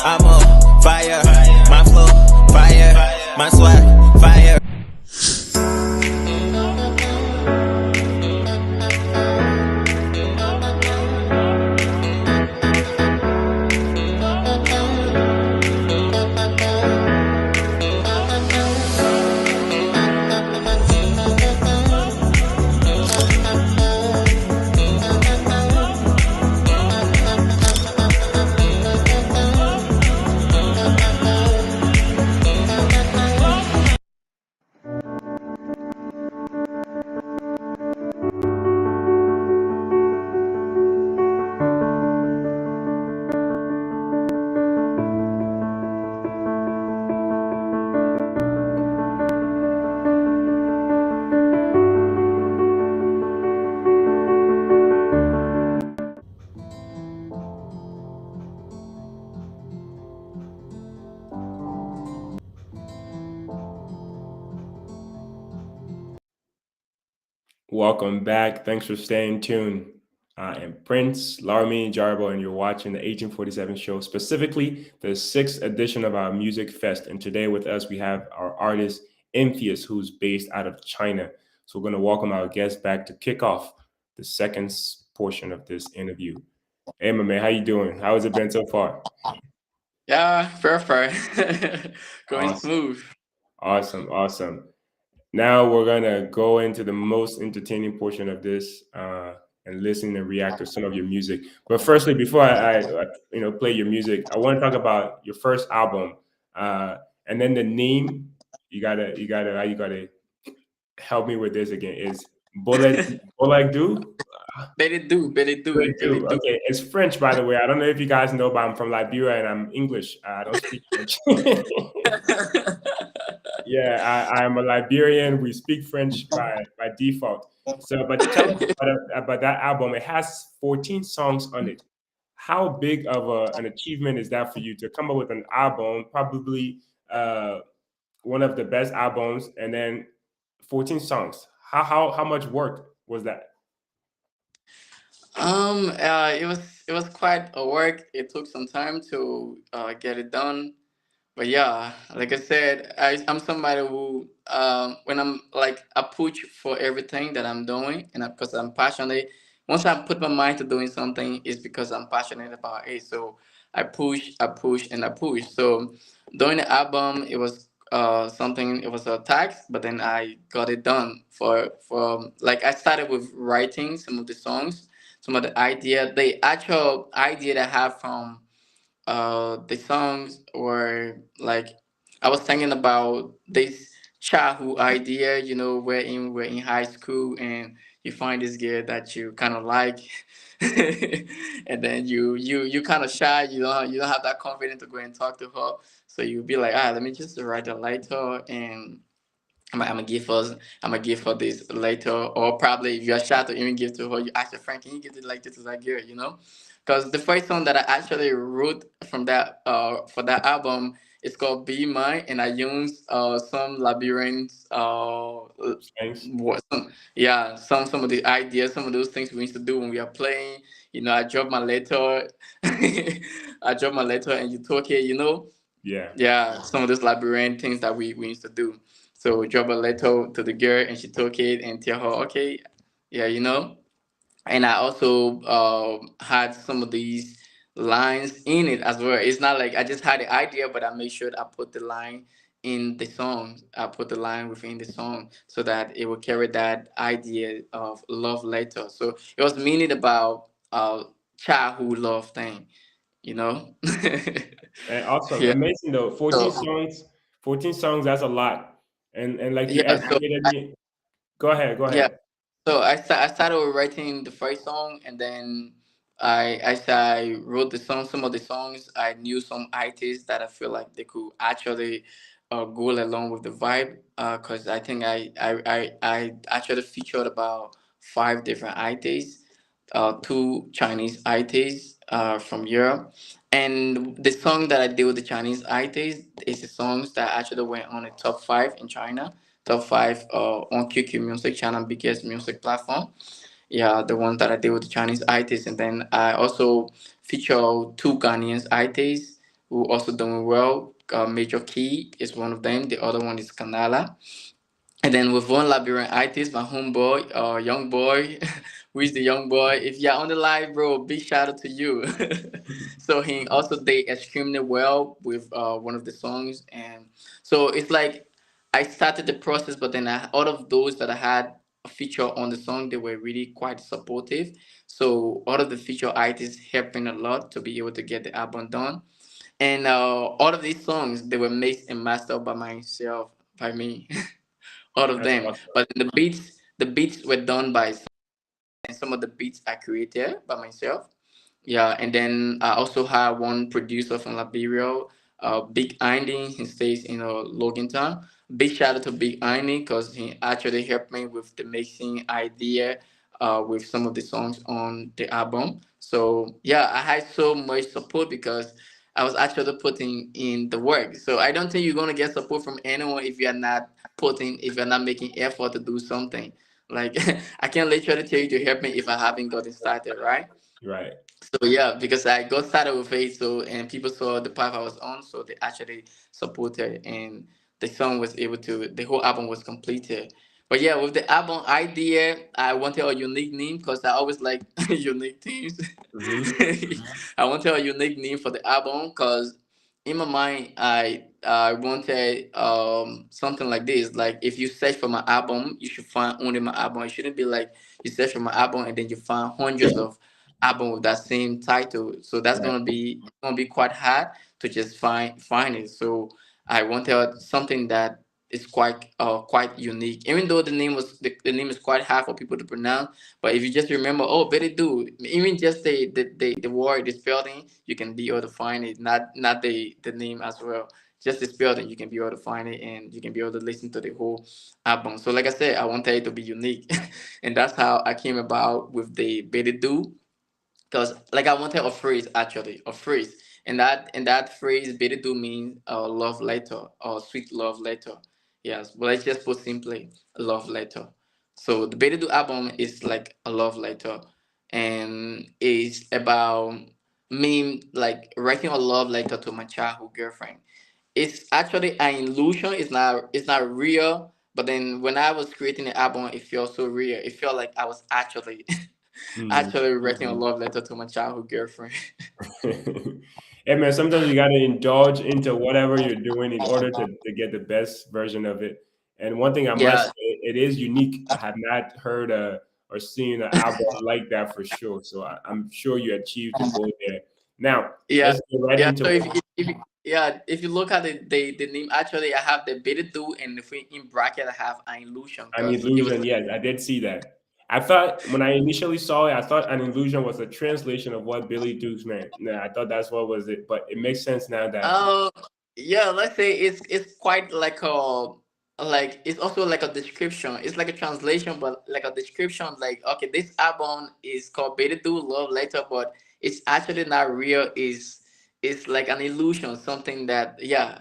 Speaker 3: I'm on fire. My flow, fire. My swag, fire.
Speaker 1: Welcome back. Thanks for staying tuned. I am Prince, Larmy, Jarbo, and you're watching the 1847 show, specifically the sixth edition of our Music Fest. And today with us, we have our artist, Anpheous, who's based out of China. So we're going to welcome our guest back to kick off the second portion of this interview. Hey, my man, how you doing? How has it been so far?
Speaker 4: Yeah, perfect. Going
Speaker 1: Awesome,
Speaker 4: smooth.
Speaker 1: awesome. Now we're gonna go into the most entertaining portion of this and listen and react to some of your music. But firstly, before I play your music, I want to talk about your first album, and then the name. You gotta help me with this again. Is Bullet Do? They
Speaker 4: They
Speaker 1: do.
Speaker 4: do.
Speaker 1: Okay, it's French, by the way. I don't know if you guys know, but I'm from Liberia and I'm English. I don't speak French. Yeah, I am a Liberian. We speak French by default. So, but tell me about that album. It has 14 songs on it. How big of an achievement is that for you to come up with an album, probably one of the best albums, and then 14 songs? How much work was that?
Speaker 4: It was quite a work. It took some time to get it done. But yeah, like I said, I'm somebody who, when I'm like, I push for everything that I'm doing, and because I'm passionate. Once I put my mind to doing something, it's because I'm passionate about it. So I push, and I push. So during the album, it was something. It was a task, but then I got it done. For like, I started with writing some of the songs, some of the actual idea that I have from the songs were like, I was thinking about this childhood idea, we're in high school and you find this girl that you kind of like, and then you kind of shy, you don't have that confidence to go and talk to her, so you be like, let me just write a letter, and I'm gonna give her this later, or probably if you're shy to even give to her, you ask your friend, can you give it later to that girl, Because the first song that I actually wrote from that for that album is called "Be Mine," and I used some Liberians
Speaker 1: Thanks.
Speaker 4: yeah, some of the ideas, some of those things we used to do when we are playing. I dropped my letter, I dropped my letter, and you took it,
Speaker 1: Yeah.
Speaker 4: yeah, some of those labyrinth things that we used to do. So we drop a letter to the girl and she took it and tell her, okay, yeah, And I also had some of these lines in it as well. It's not like I just had the idea, but I made sure I put the line in the song. I put the line within the song so that it would carry that idea of love letter. So it was meaning about childhood love thing, you know?
Speaker 1: And awesome,
Speaker 4: Yeah.
Speaker 1: amazing though. 14
Speaker 4: So
Speaker 1: songs, 14 songs. That's a lot. And like you
Speaker 4: yeah, so
Speaker 1: educated me. Go ahead. Go
Speaker 4: yeah,
Speaker 1: ahead.
Speaker 4: so I started with writing the first song, and then I wrote the song. Some of the songs I knew some artists that I feel like they could actually go along with the vibe. Cause I think I actually featured about five different artists, two Chinese artists from Europe, and the song that I did with the Chinese artists is the songs that actually went on the top five in China, top five on QQ Music channel, biggest music platform. Yeah, the ones that I did with the Chinese artists, and then I also feature two Ghanaian artists who also doing well. Major Key is one of them. The other one is Kanala. And then with one Liberian artist, my homeboy, young boy, who is the young boy. If you're on the live, bro, big shout out to you. So he also did extremely well with one of the songs, and so it's like I started the process, but then out of those that I had a feature on the song, they were really quite supportive. So all of the feature artists helped me a lot to be able to get the album done, and all of these songs they were mixed and mastered by myself, by me. All of
Speaker 1: That's
Speaker 4: them.
Speaker 1: awesome.
Speaker 4: But the beats were done by and some of the beats I created by myself. Yeah, and then I also have one producer from Liberia, Big Andy. He stays in Logantown. Big shout out to Big Andy because he actually helped me with the mixing idea with some of the songs on the album. So yeah, I had so much support because I was actually putting in the work. So I don't think you're gonna get support from anyone if you're not making effort to do something. Like I can't literally tell you to help me if I haven't gotten started, right?
Speaker 1: Right.
Speaker 4: So yeah, because I got started with it, so and people saw the path I was on, so they actually supported, and the whole album was completed. But yeah, with the album idea, I wanted a unique name because I always like unique themes.
Speaker 1: Hmm.
Speaker 4: I wanted a unique name for the album because in my mind, I wanted something like this. Like if you search for my album, you should find only my album. It shouldn't be like you search for my album and then you find hundreds of album with that same title. So that's
Speaker 1: Right.
Speaker 4: gonna be quite hard to just find it. So I wanted something that it's quite unique. Even though the name is quite hard for people to pronounce, but if you just remember, oh, very do, even just the word, the spelling, you can be able to find it. Not the name as well. Just the spelling, you can be able to find it, and you can be able to listen to the whole album. So, like I said, I wanted it to be unique, and that's how I came about with the Betty Do, because like I wanted a phrase, actually a phrase, and that phrase "better do" means a love letter or sweet love letter. Yes, but let's just put simply a love letter. So the "better do" album is like a love letter, and it's about me like writing a love letter to my childhood girlfriend. It's actually an illusion. It's not real. But then when I was creating the album, it felt so real. It felt like I was actually
Speaker 1: Mhm.
Speaker 4: actually writing a love letter to my childhood girlfriend.
Speaker 1: Hey man, sometimes you got to indulge into whatever you're doing in order to get the best version of it. And one thing I must
Speaker 4: Yeah,
Speaker 1: say, it is unique. I have not heard or seen an album like that for sure. So I'm sure you achieved the goal there. Now,
Speaker 4: yeah,
Speaker 1: let's get right
Speaker 4: yeah.
Speaker 1: into
Speaker 4: So
Speaker 1: it.
Speaker 4: if you look at the name, actually, I have the beta do, and if we in bracket, I have an illusion
Speaker 1: An
Speaker 4: because it was
Speaker 1: illusion, yes, I did see that. I thought when I initially saw it, I thought an illusion was a translation of what Billy Dukes meant. Nah, I thought that's what was it, but it makes sense now that
Speaker 4: uh yeah, let's say it's quite like it's also like a description. It's like a translation, but like a description. Like, okay, this album is called Beta Do Love Later, but it's actually not real. Is like an illusion, something that, yeah.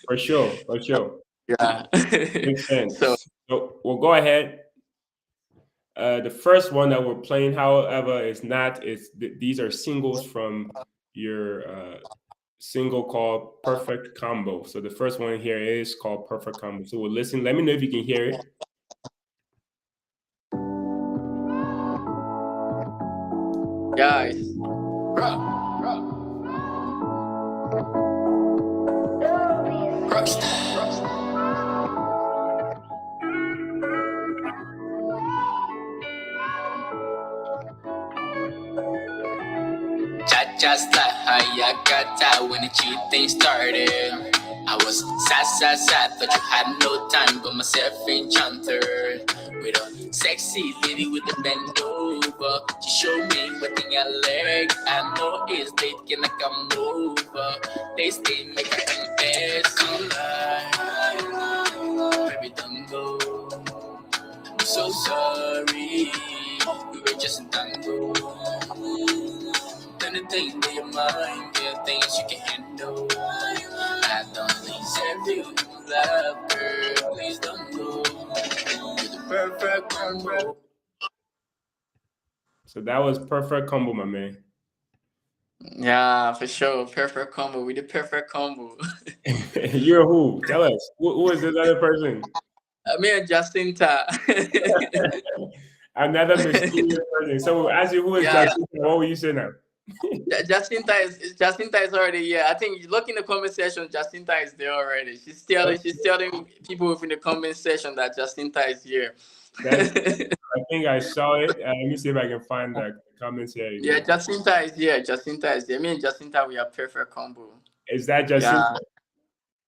Speaker 1: for sure, for sure.
Speaker 4: Yeah.
Speaker 1: Makes
Speaker 4: So
Speaker 1: sense. So we'll go ahead. The first one that we're playing, however, is not. These are singles from your single called "Perfect Combo." So the first one here is called "Perfect Combo." So we'll listen. Let me know if you can hear it.
Speaker 4: guys, just like how I got out when the cheating started. I was sad, thought you had no time, but myself enchanted. With a sexy lady with a bend over, she showed me what thing I like. I know it's late, can I come over? They stay make I confess, come lie, baby don't go. I'm so sorry, we were just in tango. Anything in your mind, there are things you can handle. I don't deserve you, love, girl. Please don't go. You're the perfect combo.
Speaker 1: So that was "Perfect Combo," my man.
Speaker 4: Yeah, for sure. Perfect combo. We the perfect combo.
Speaker 1: You're who? Tell us. Who is this other person?
Speaker 4: Me and Jacinta.
Speaker 1: Another mysterious person. So as you who is
Speaker 4: Yeah,
Speaker 1: Jacinta, what will you say now?
Speaker 4: Jacinta is already here. I think you look in the comment section. Jacinta is there already. She's telling people within the comment section that Jacinta is here.
Speaker 1: That's I think I saw it. Let me see if I can find the comments here
Speaker 4: Yeah,
Speaker 1: again.
Speaker 4: Jacinta is here. Jacinta is here. Me and Jacinta, we are perfect combo.
Speaker 1: Is that
Speaker 4: Yeah,
Speaker 1: Jacinta?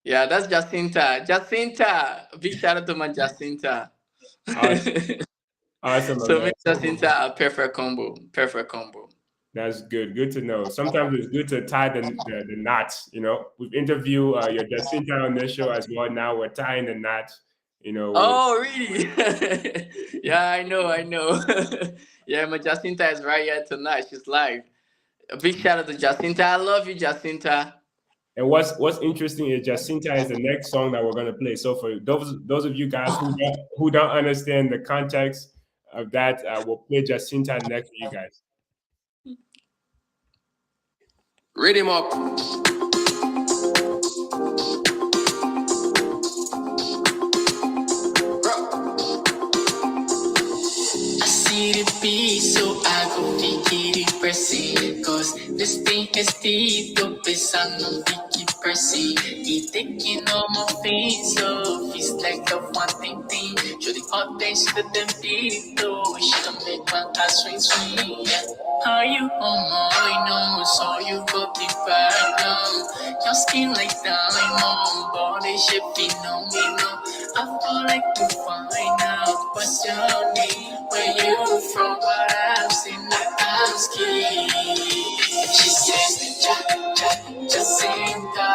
Speaker 4: yeah, that's Jacinta. Jacinta, big shout out to my Jacinta.
Speaker 1: Awesome, awesome, my
Speaker 4: So me
Speaker 1: man.
Speaker 4: and Jacinta are perfect combo. Perfect combo.
Speaker 1: That's good. Good to know. Sometimes it's good to tie the knots. You know, we've interviewed your Jacinta on this show as well. Now we're tying the knots. You know, with
Speaker 4: Oh, really? Yeah, I know, I know. Yeah, my Jacinta is right here tonight. She's live. A big shout out to Jacinta. I love you, Jacinta.
Speaker 1: and what's interesting is Jacinta is the next song that we're gonna play. So for those of you guys who don't understand the context of that, we'll play Jacinta next for you guys.
Speaker 3: Read him up. I see the beat, so I go pick it pressing. Cause this thing is deep, don't be son of Vicky Percy. He taking all my face off,
Speaker 4: It's like a one thing. Yo the hot days to them people. She don't make my heart swing. Yeah. Are you on my nose? So you got the bad now. Your skin like diamond, body shaping on me now. I would like to find out what's your name, where you from, what I've seen, the asking. She says, Jacinta, Jacinta.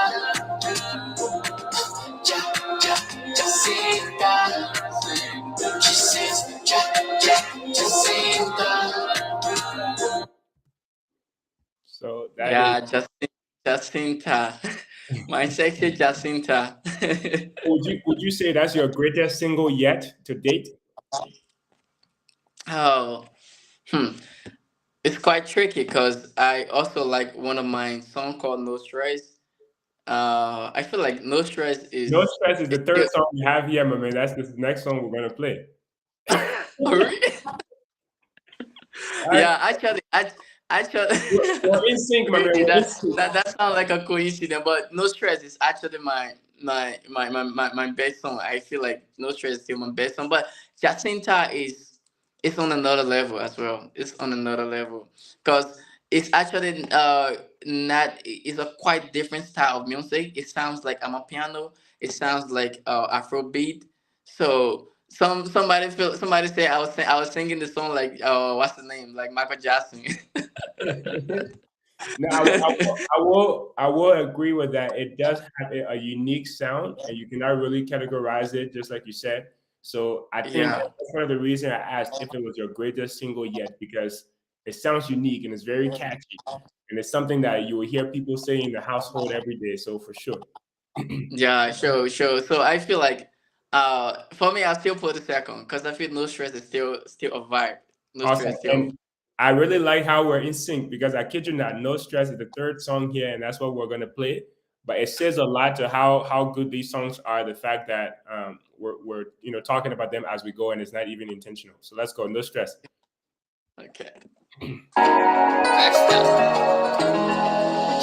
Speaker 4: She says, Jacinta.
Speaker 1: So that is.
Speaker 4: Yeah, Jacinta. My sexy Jacinta.
Speaker 1: Would you say that's your greatest single yet to date?
Speaker 4: Oh, hmm. It's quite tricky because I also like one of my song called No Stress. I feel like No Stress
Speaker 1: No
Speaker 4: is
Speaker 1: Stress is the third
Speaker 4: still.
Speaker 1: song we have here, my man. That's the next song we're gonna play.
Speaker 4: Oh, really?
Speaker 1: All right,
Speaker 4: Yeah, actually,
Speaker 1: we're in sync, my man.
Speaker 4: crazy.
Speaker 1: We're in
Speaker 4: That
Speaker 1: sync.
Speaker 4: that that sounds like a coincidence, but No Stress is actually my best song. I feel like No Stress is still my best song, but Jacinta is it's on another level as well. It's on another level because it's actually not it's a quite different style of music. It sounds like I'm a piano. It sounds like Afrobeat. So somebody say I was singing the song like what's the name like Michael Jackson.
Speaker 1: No, I will agree with that. It does have a unique sound, and you cannot really categorize it, just like you said. So I think
Speaker 4: Yeah.
Speaker 1: that's one of the reasons I asked if it was your greatest single yet, because it sounds unique and it's very catchy, and it's something that you will hear people say in the household every day. So for sure.
Speaker 4: Yeah, sure. So I feel like, for me, I still put the second because I feel No Stress is still a vibe. No
Speaker 1: Awesome.
Speaker 4: Stress still.
Speaker 1: And I really like how we're in sync because I kid you not, No Stress is the third song here, and that's what we're gonna play. But it says a lot to how good these songs are. The fact that we're talking about them as we go, and it's not even intentional. So let's go. No Stress.
Speaker 4: Okay. Next up.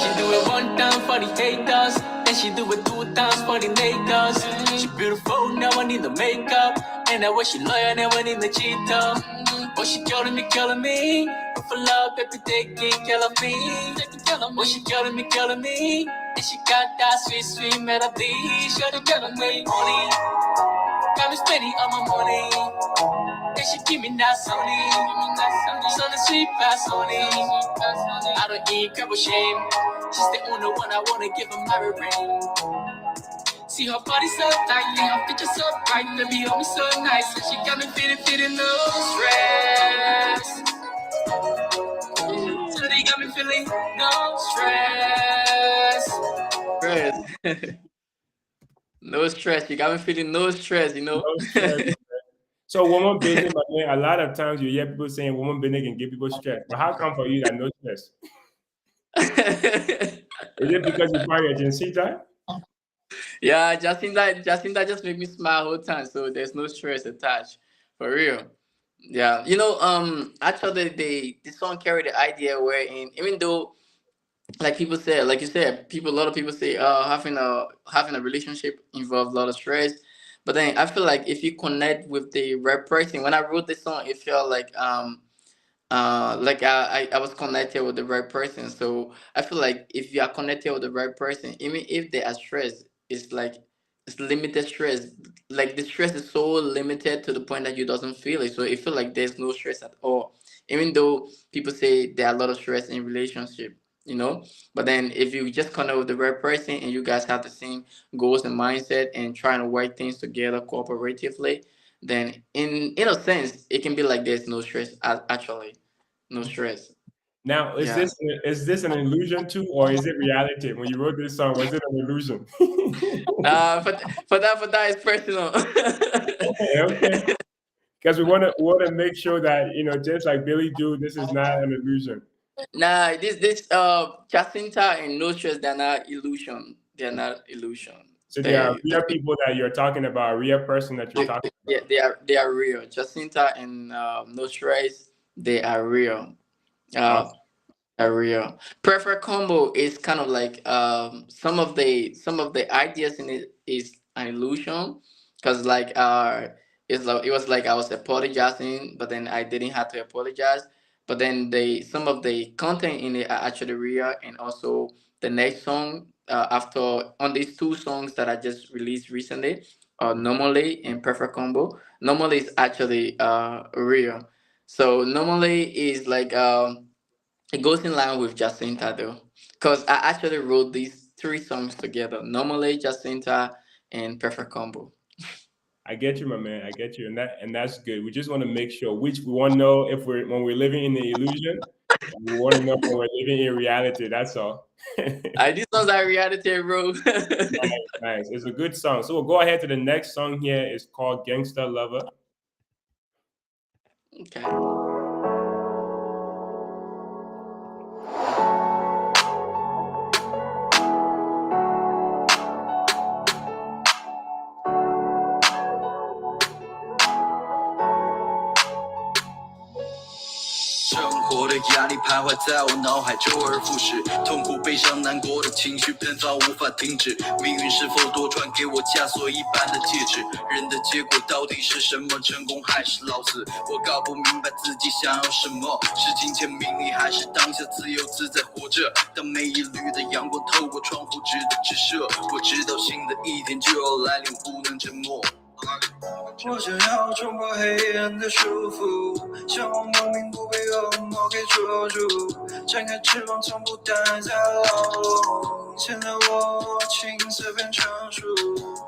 Speaker 4: She do it one time for the haters, and she do it two times for the niggas. She beautiful, never need the makeup, and that way she loyal, never need the cheat up. But she killing me. For love, baby, they keep killing me. But she killing me. And she got that sweet melody. She killing me. Money, got me spending all my money. And she give me that Sony. Sony sweet past Sony. I don't eat crap or shame. She's the only one I wanna give a married ring. See her body so tight, her picture so bright, baby, hold me so nice. And she got me feeling no stress. So they got me feeling no stress. Stress. No stress. You got me feeling no stress.
Speaker 1: No Stress. So woman business, my man, a lot of times you hear people saying woman business can give people stress. But how come for you that no stress? Is it because you find your Jacinta?
Speaker 4: Yeah, Jacinta just make me smile whole time, so there's no stress attached. For real. Yeah. Actually the song carried the idea wherein even though like people say, like you said, a lot of people say, having a relationship involves a lot of stress. But then I feel like if you connect with the right person, when I wrote this song, it felt like I was connected with the right person. So I feel like if you are connected with the right person, even if they are stressed, it's like it's limited stress. Like the stress is so limited to the point that you doesn't feel it. So it feel like there's no stress at all. Even though people say there are a lot of stress in relationship, you know. But then if you just connect with the right person and you guys have the same goals and mindset and trying to work things together cooperatively, then in a sense it can be like there's no stress actually. No stress.
Speaker 1: Now, is
Speaker 4: Yeah.
Speaker 1: this an illusion too, or is it reality? When you wrote this song, was it an illusion?
Speaker 4: For that is personal.
Speaker 1: Okay, okay. Because we want to make sure that just like Billy do, this is not an illusion.
Speaker 4: Nah, this Jacinta and no stress, they're not illusion. They're not illusion.
Speaker 1: So there are
Speaker 4: The
Speaker 1: real people that you're talking about, a real person that you're talking
Speaker 4: yeah,
Speaker 1: about.
Speaker 4: they are real. Jacinta and no stress, they are real. Uh,
Speaker 1: Awesome.
Speaker 4: are real. Preferred combo is kind of like some of the ideas in it is an illusion, because it was like I was apologizing, but then I didn't have to apologize. But then they some of the content in it are actually real, and also the next song after on these two songs that I just released recently, normally and perfect combo. Normally is actually real. So normally is like it goes in line with Jacinta though, because I actually wrote these three songs together. Normally Jacinta and perfect combo.
Speaker 1: I get you, my man. I get you, and that's good. We just want to make sure which we want to know if we're when we're living in the illusion, and we want to know when we're living in reality. That's all.
Speaker 4: These songs are reality, bro.
Speaker 1: Nice. It's a good song. So we'll go ahead to the next song here. It's called Gangsta Lover.
Speaker 4: Okay.
Speaker 3: 生活的压力徘徊在我脑海，周而复始，痛苦、悲伤、难过的情绪喷发，无法停止。命运是否多传给我枷锁一般的戒指？人的结果到底是什么？成功还是老死？我搞不明白自己想要什么，是金钱、名利，还是当下自由自在活着？当每一缕的阳光透过窗户直的直射，我知道新的一天就要来临，不能沉默。我想要冲破黑暗的束缚，向往光明不被恶魔给捉住，展开翅膀从不待在牢笼，现在我青涩变成熟。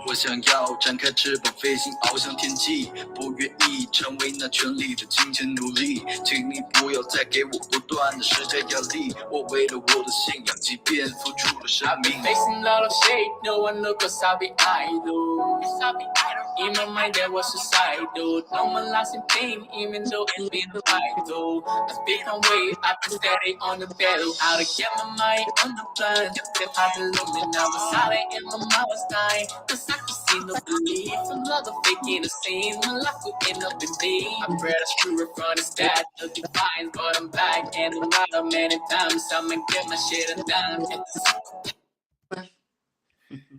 Speaker 3: 我想要展开翅膀飞行，翱翔天际，不愿意成为那权力的金钱奴隶，请你不要再给我不断的施加压力，我为了我的信仰，即便付出了生命。Facing a lot of shade, no one look cause I'll be idle. In my mind there was suicidal. Normalizing pain even though it's been vital. I speak on way, I been steady on the battle. How to get my mind on the plan. Step out the lumen, I was silent in my mind was dying. Cause I could see no belief. Another faking the scene, my life will end up in me. I pray the screw in front of that. No defiance, but I'm back. And no matter many times, I'ma get my shit undone.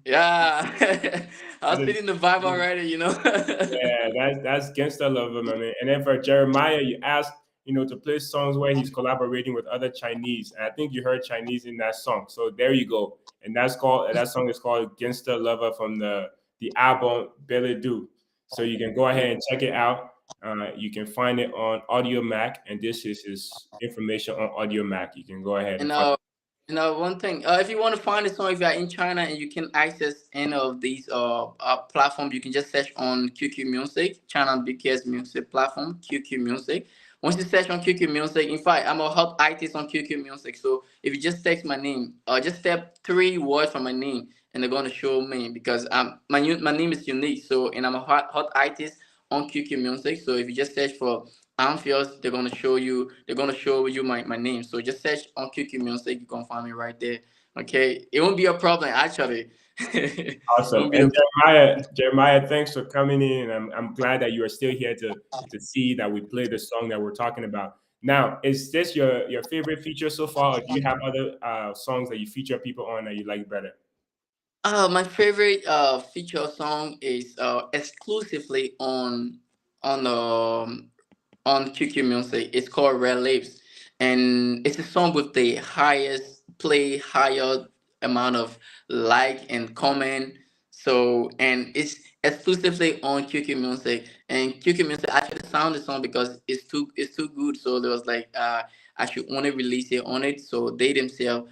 Speaker 4: Yeah. I
Speaker 1: That
Speaker 4: was
Speaker 1: is,
Speaker 4: feeling the vibe already.
Speaker 1: yeah, that's Gangsta Lover, my man. And then for Jeremiah, you asked, to play songs where he's collaborating with other Chinese. And I think you heard Chinese in that song. So there you go. And that song is called Gangsta Lover from the album Billy Do. So you can go ahead and check it out. You can find it on Audio Mac, and this is his information on Audio Mac. You can go ahead and
Speaker 4: And
Speaker 1: find.
Speaker 4: one thing, if you want to find a song, if you are in China and you can access any of these platforms, you can just search on QQ Music, China BKS Music platform, QQ Music. Once you search on QQ Music, in fact, I'm a hot artist on QQ Music. So if you just text my name, just step three words from my name, and they're gonna show me because my name is unique. So and I'm a hot artist on QQ Music. So if you just search for Anpheous, they're gonna show you my name. So just search on QQ Music, you can find me right there. Okay. It won't be a problem actually. It
Speaker 1: Awesome.
Speaker 4: won't be
Speaker 1: And
Speaker 4: a problem.
Speaker 1: Jeremiah, thanks for coming in. I'm glad that you are still here to see that we play the song that we're talking about. Now, is this your favorite feature so far, or do you have other songs that you feature people on that you like better?
Speaker 4: My favorite feature song is exclusively on on QQ Music. It's called Red Lips, and it's a song with the highest play, higher amount of like and comment. So, and it's exclusively on QQ Music, and QQ Music actually sound the song because it's too good. So there was like I should only release it on it. So they themselves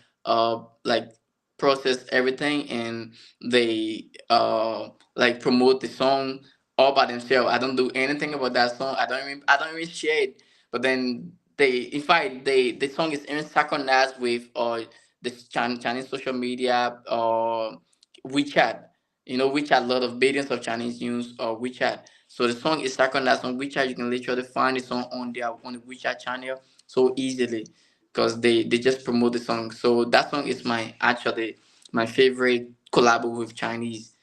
Speaker 4: like process everything, and they like promote the song all by themselves. I don't do anything about that song. I don't even share it. But then in fact, the song is even synchronized with the Chinese social media or WeChat. WeChat, a lot of billions of Chinese use WeChat. So the song is synchronized on WeChat. You can literally find the song on the WeChat channel so easily because they just promote the song. So that song is my favorite collab with Chinese.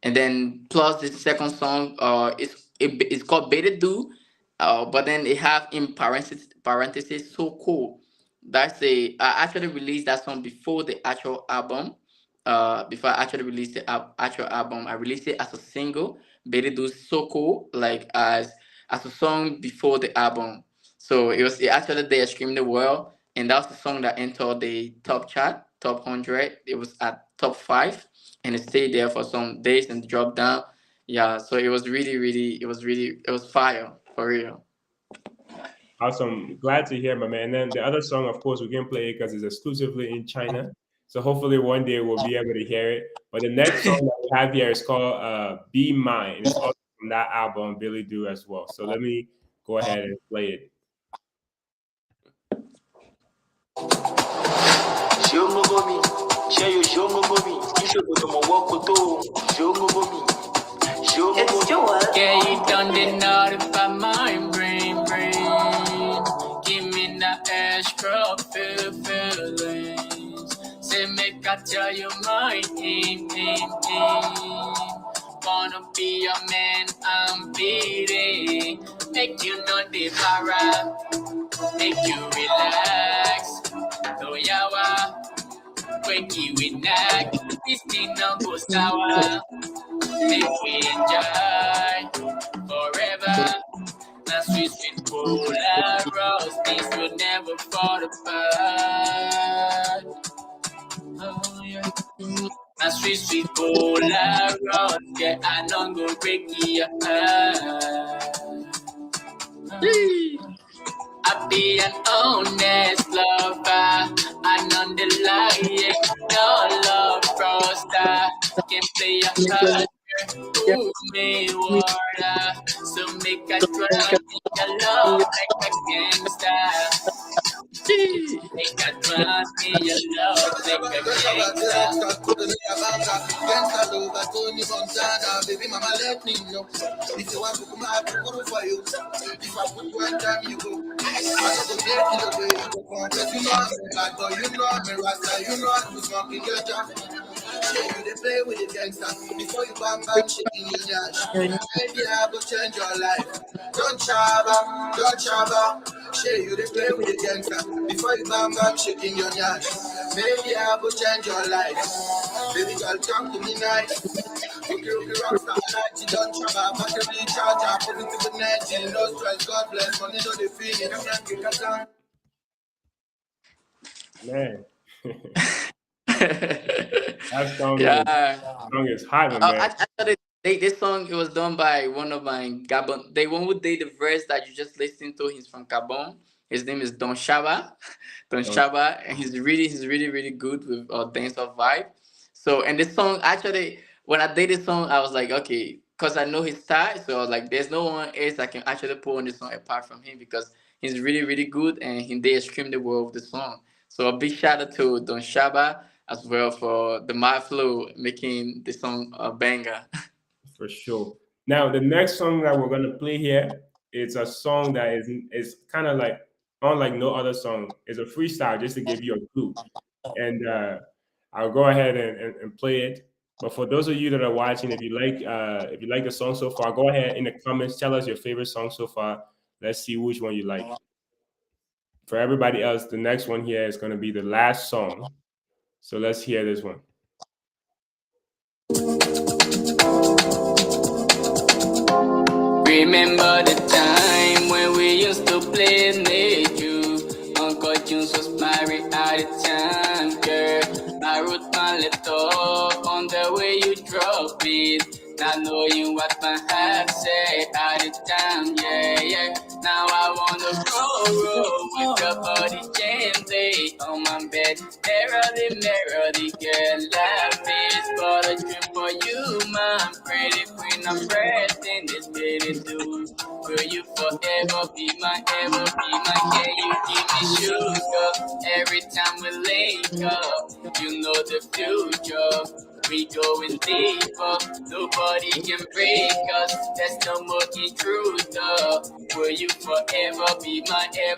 Speaker 4: And then plus the second song, it's called Beta Do, but then it have in parentheses so cool. I actually released that song before the actual album, before I actually released the actual album. I released it as a single, but it was so cool, like as a song before the album. So it actually they extremely well, and that's the song that entered the top chart, top 100. It was at top 5, and it stayed there for some days and dropped down. Yeah, so it was it was fire for real.
Speaker 1: Awesome. Glad to hear, my man. And then the other song, of course, we can play it because it's exclusively in China. So hopefully one day we'll be able to hear it. But the next song that we have here is called Be Mine. And it's also from that album, Billy Do as well. So let me go ahead and play it.
Speaker 2: It's yours.
Speaker 4: Yeah, you done did not if I mind brain. Give me the extra feelings. Say make I tell you my aim. Wanna be your man, I'm beating. Make you know the para, make you relax. No yawa, quickie with knack. This thing no go sour. Make we enjoy forever. Now sweet cola rose, things will never fall apart. Oh yeah. Now sweet cola rose, yeah, I don't go break your heart. I be an honest lover, I know the lie, no love froster. Can play a card, ooh, me water. So make a try, make a love like a gangster. Make a try, make a love like a gangster.
Speaker 5: Baby mama, let me know if you want to come out to for you. If I put one time, you go. I don't go there in the way you go. Cause you know I'm a bad boy, you know I'm a rasta, you know I'm smoking your job. Yeah, you they play with the gangster before you bam bam shaking your yash. Maybe I will change your life. Don't chaba. Shey you they play with the gangster before you bam bam shaking your yash. Maybe I will change your life. Baby girl, come to me nice. Okay, rockstar night, you don't chaba, but you really charge up, put it to the net, you no stress, God bless, money no they feel it, I'm not getting a song.
Speaker 1: Man. That song,
Speaker 4: Yeah.
Speaker 1: song is hot, my man.
Speaker 4: Actually, this song it was done by one of my Gabon. The one who did the verse that you just listened to, he's from Gabon. His name is Don Shaba. Don Shaba, and he's really good with dancehall vibe. So, and this song actually, when I did this song, I was like, okay, because I know his style. So I was like, there's no one else I can actually put on this song apart from him because he's really good and he did extremely well with the song. So a big shout out to Don Shaba as well for the my flow making the song a banger.
Speaker 1: For sure. Now, the next song that we're gonna play here, it's a song that is kind of like unlike no other song. It's a freestyle just to give you a clue, and I'll go ahead and play it. But for those of you that are watching, if you like the song so far, go ahead in the comments, tell us your favorite song so far. Let's see which one you like. For everybody else, the next one here is going to be the last song. So let's hear this one.
Speaker 4: Remember the time when we used to play Need You. Uncle Junes was married at the time, girl. I wrote my letter on the way you drop it. Not knowing what my heart said at the time, yeah. Now I wanna roll with your body gently on my bed. Merrily, girl, life is but a dream for you, my pretty queen. I'm resting this baby too. Will you forever be my, can you give me sugar? Every time we link up, you know the future. We going deeper, nobody can break us. There's no more intruder. Will you forever be my, girl?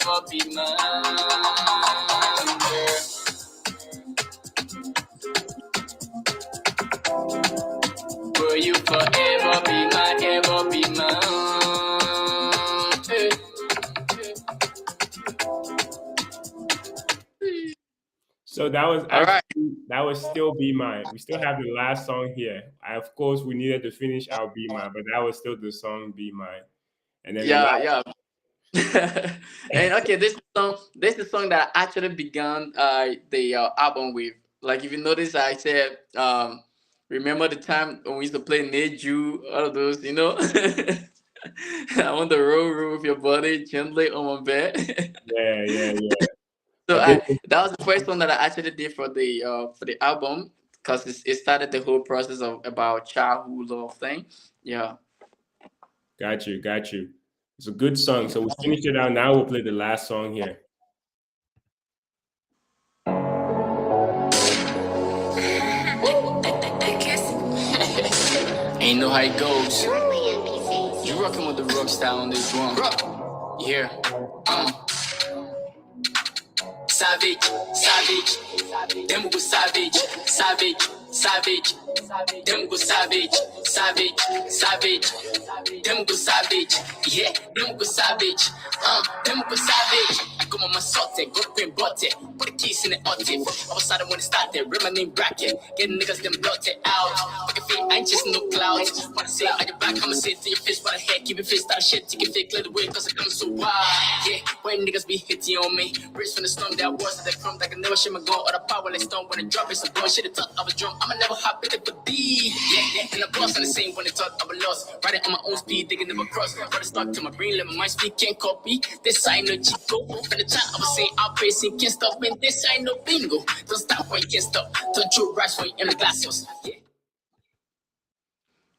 Speaker 4: Will you forever be my?
Speaker 1: So that was actually That would still be mine. We still have the last song here. Of course, we needed to finish our Be Mine, but that was still the song Be Mine. And then the
Speaker 4: Yeah,
Speaker 1: last,
Speaker 4: yeah. And okay, this is a song that I actually began the album with. Like if you notice, I said, remember the time when we used to play Need You, all of those, you know. I want the roll with your body gently on my bed.
Speaker 1: yeah, yeah, yeah.
Speaker 4: So
Speaker 1: But this,
Speaker 4: I that was the first one that I actually did for the album because it started the whole process of about childhood love thing. Yeah.
Speaker 1: got you, got you. It's a good song. So we finished it out. Now we'll play the last song here.
Speaker 4: Ain't know how it goes. You rockin' with the rock style on this one. Yeah. Savage, savage. Them go savage, savage, savage. Them go savage, savage, savage. Them go savage, yeah. Them go savage, them go savage. I come on my salty, go green button. Put the keys in the octave. I was starting when it started, read my name bracket. Getting niggas them blotted out. Fucking feet, I ain't just no clouds. Wanna say on your back, I'ma say to your face by the head. Keep your face out of shit, take it fake, let it away, cause it comes so wild. Yeah, when niggas be hitting on me. Bricks from the storm that was that come like I never shit my gun or the power like stone when it drop it's a boy shit it thought I was drunk. I'ma never hop in it for D. Yeah, yeah, and the boss on the same when they thought I was lost. Riding on my own speed, they can never cross. But it's stuck to my brain, let my mind speak, can't copy. This I know Chico. From the time I was saying I'm pacing, can't stop, man. This I know bingo. Don't stop when you can't stop. Don't you rise when you're in the glasses. Yeah.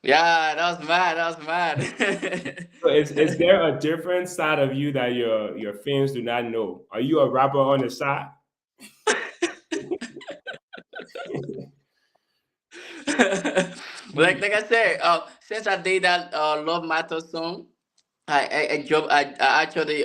Speaker 4: Yeah, that was mad. That was mad.
Speaker 1: So is there a different side of you that your fans do not know? Are you a rapper on the side?
Speaker 4: Like I said, since I did that Love Matters song, I actually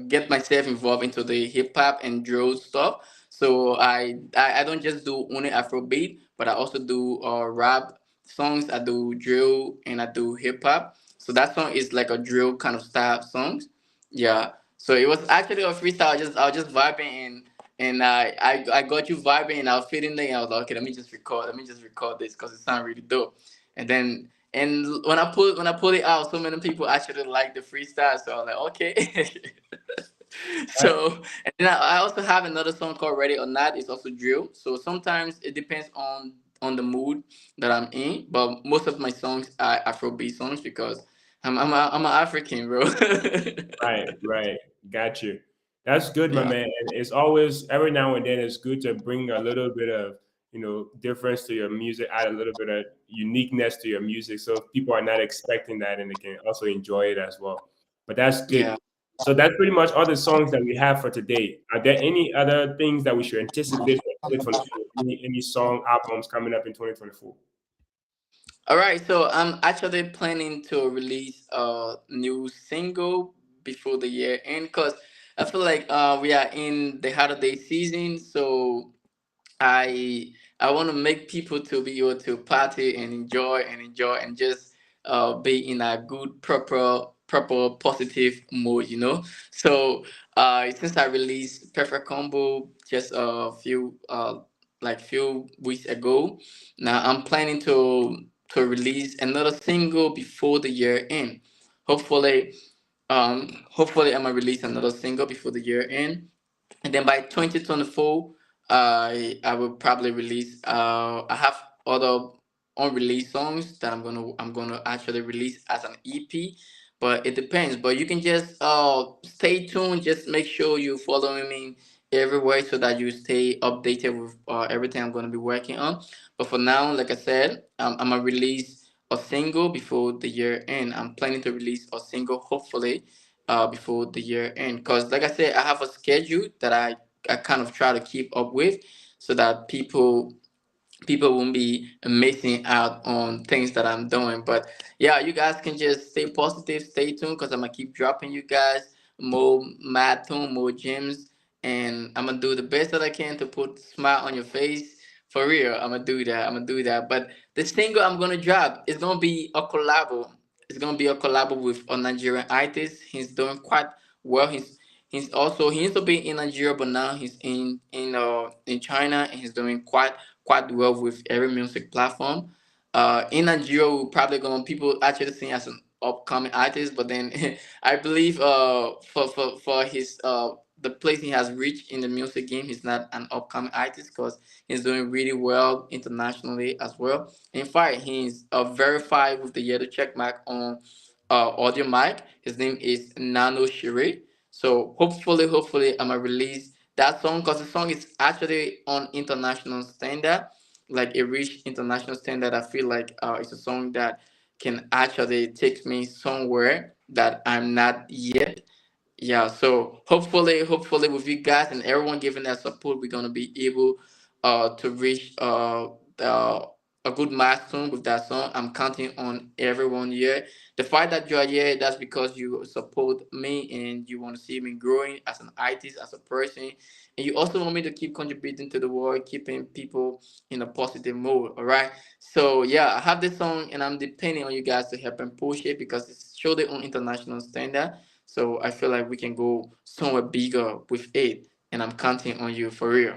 Speaker 4: get myself involved into the hip hop and drill stuff. So I don't just do only Afrobeat, but I also do rap songs. I do drill and I do hip hop. So that song is like a drill kind of style songs. Yeah. So it was actually a freestyle. I was just vibing and I got you vibing and I was feeling there. And I was like, okay, let me just record this because it sounds really dope. And then when I put it out, so many people actually like the freestyle. So I was like, okay.
Speaker 1: Right,
Speaker 4: So and then I also have another song called Ready or Not. It's also drill. So sometimes it depends on the mood that I'm in. But most of my songs are Afrobeat songs because I'm an African, bro.
Speaker 1: right, right. Got you. That's good, my
Speaker 4: Yeah,
Speaker 1: man. And it's always every now and then it's good to bring a little bit of difference to your music, add a little bit of uniqueness to your music, so people are not expecting that and they can also enjoy it as well. But that's
Speaker 4: yeah.
Speaker 1: good. So that's pretty much all the songs that we have for today. Are there any other things that we should anticipate for 2024? Any song albums coming up in 2024?
Speaker 4: All right, so I'm actually planning to release a new single before the year end because I feel like we are in the holiday season, so I I want to make people to be able to party and enjoy and just be in a good proper positive mood, you know. So since I released Perfect Combo just a few like few weeks ago, now I'm planning to release another single before the year end. Hopefully, hopefully I'm gonna release another single before the year end and then by 2024 I will probably release I have other unreleased songs that I'm gonna actually release as an EP, but it depends. But you can just stay tuned, just make sure you following me everywhere so that you stay updated with everything I'm gonna be working on. But for now, like I said, I'm gonna release a single before the year end. I'm planning to release a single hopefully before the year end. Because, like I said, I have a schedule that I kind of try to keep up with so that people won't be missing out on things that I'm doing. But yeah, you guys can just stay positive, stay tuned because I'm gonna keep dropping you guys more mad tune, more gems, and I'm gonna do the best that I can to put smile on your face. For real, I'm gonna do that. I'm gonna do that. But the single I'm gonna drop is gonna be a collab. It's gonna be a collab with a Nigerian artist. He's doing quite well. he used to be in Nigeria, but now he's in China, and he's doing quite well with every music platform. In Nigeria, we're probably gonna people actually see as an upcoming artist, but then I believe for his the place he has reached in the music game, he's not an upcoming artist because he's doing really well internationally as well. In fact, he's verified with the yellow check mark on audio mic. His name is Nano Shiri. So hopefully, I'm gonna release that song because the song is actually on international standard, like it reached international standard. I feel like it's a song that can actually take me somewhere that I'm not yet. Yeah, so hopefully with you guys and everyone giving that support, we're gonna be able to reach the, a good milestone with that song. I'm counting on everyone here. The fact that you are here, that's because you support me and you want to see me growing as an artist, as a person, and you also want me to keep contributing to the world, keeping people in a positive mood. All right. So yeah, I have this song and I'm depending on you guys to help and push it because it's showed it on international standard. So I feel like we can go somewhere bigger with it, and I'm counting on you for real.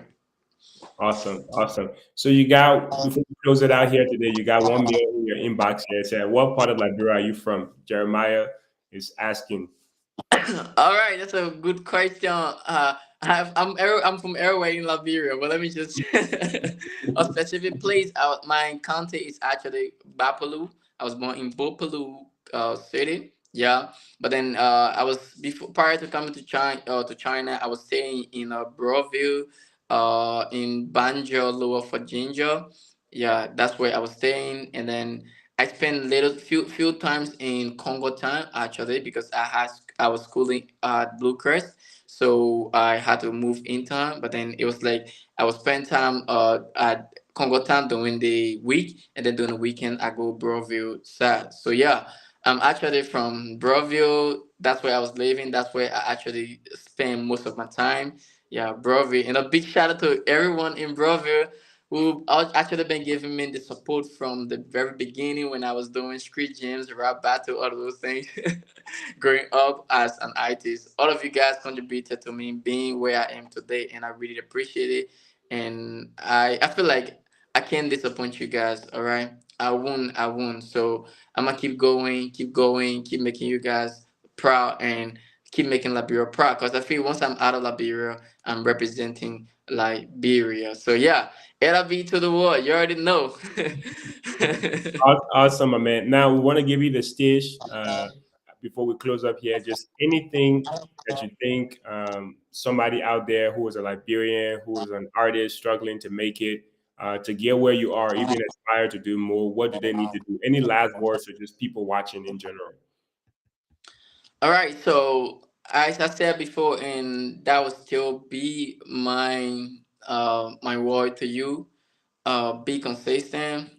Speaker 1: Awesome, awesome. So you got before we close it out here today, you got 1 million in your inbox here. It said, "What part of Liberia are you from?" Jeremiah is asking.
Speaker 4: All right, that's a good question. I'm from Airway in Liberia, but let me just a specific place. My county is actually Bapalu. I was born in Bopalu city. Yeah, but then I was before prior to coming to China, I was staying in Broville, in Banjo, Lower Virginia. Yeah, that's where I was staying, and then I spent few times in Congo time actually because I was schooling at Blue Crest, so I had to move in time. But then it was like I would spend time at Congo time during the week, and then during the weekend I go Broville side. So yeah, I'm actually from Broville. That's where I was living. That's where I actually spend most of my time. Yeah, Broville, and a big shout out to everyone in Broville who actually been giving me the support from the very beginning when I was doing street gyms, rap battle, all of those things. Growing up as an artist, all of you guys contributed to me being where I am today, and I really appreciate it. And I feel like I can't disappoint you guys. All right, I won't. So I'm gonna keep going, keep making you guys proud, and keep making Liberia proud. Cause I feel once I'm out of Liberia, I'm representing Liberia. So yeah, LV to the world. You already know.
Speaker 1: Awesome, my man. Now we want to give you the stage before we close up here. Just anything that you think somebody out there who is a Liberian, who is an artist struggling to make it, to get where you are, even aspire to do more. What do they need to do? Any last words for just people watching in general?
Speaker 4: All right. So as I said before, and that will still be my word to you. Be consistent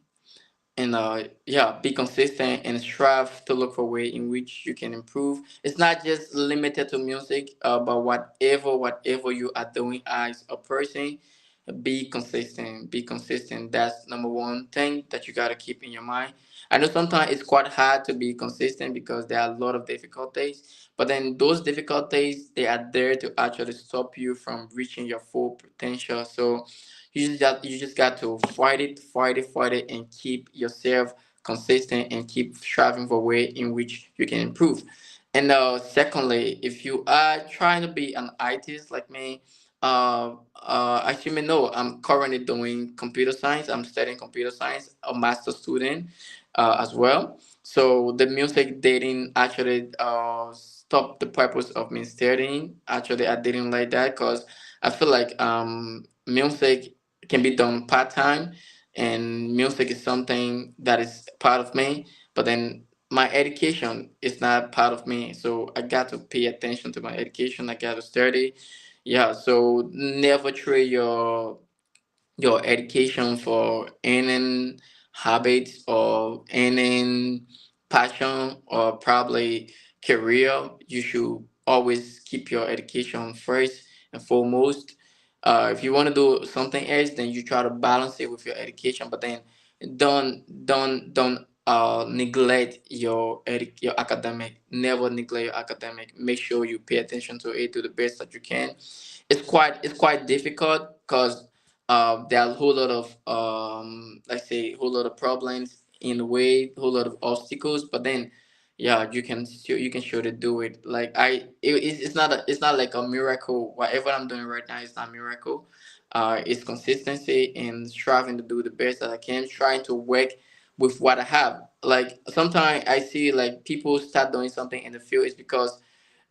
Speaker 4: and yeah, be consistent and strive to look for a way in which you can improve. It's not just limited to music, but whatever you are doing as a person, be consistent. That's number one thing that you got to keep in your mind. I know sometimes it's quite hard to be consistent because there are a lot of difficulties, but then those difficulties, they are there to actually stop you from reaching your full potential. So you just got to fight it, and keep yourself consistent and keep striving for a way in which you can improve. And secondly, if you are trying to be an artist like me, as you may know, I'm currently doing computer science. I'm studying computer science, a master student as well. So the music dating actually stopped the purpose of me studying. Actually, I didn't like that because I feel like music can be done part time, and music is something that is part of me. But then my education is not part of me, so I got to pay attention to my education. I got to study. Yeah, so never trade your education for any habits or any passion or probably career. You should always keep your education first and foremost. If you want to do something else, then you try to balance it with your education, but then don't neglect your academic. Never neglect your academic. Make sure you pay attention to it to the best that you can. It's quite difficult because there are a whole lot of let's say whole lot of problems in the way, whole lot of obstacles. But then, yeah, you can surely do it. Like it's not like a miracle. Whatever I'm doing right now is not a miracle. It's consistency and striving to do the best that I can, trying to work with what I have. Like sometimes I see like people start doing something in the field is because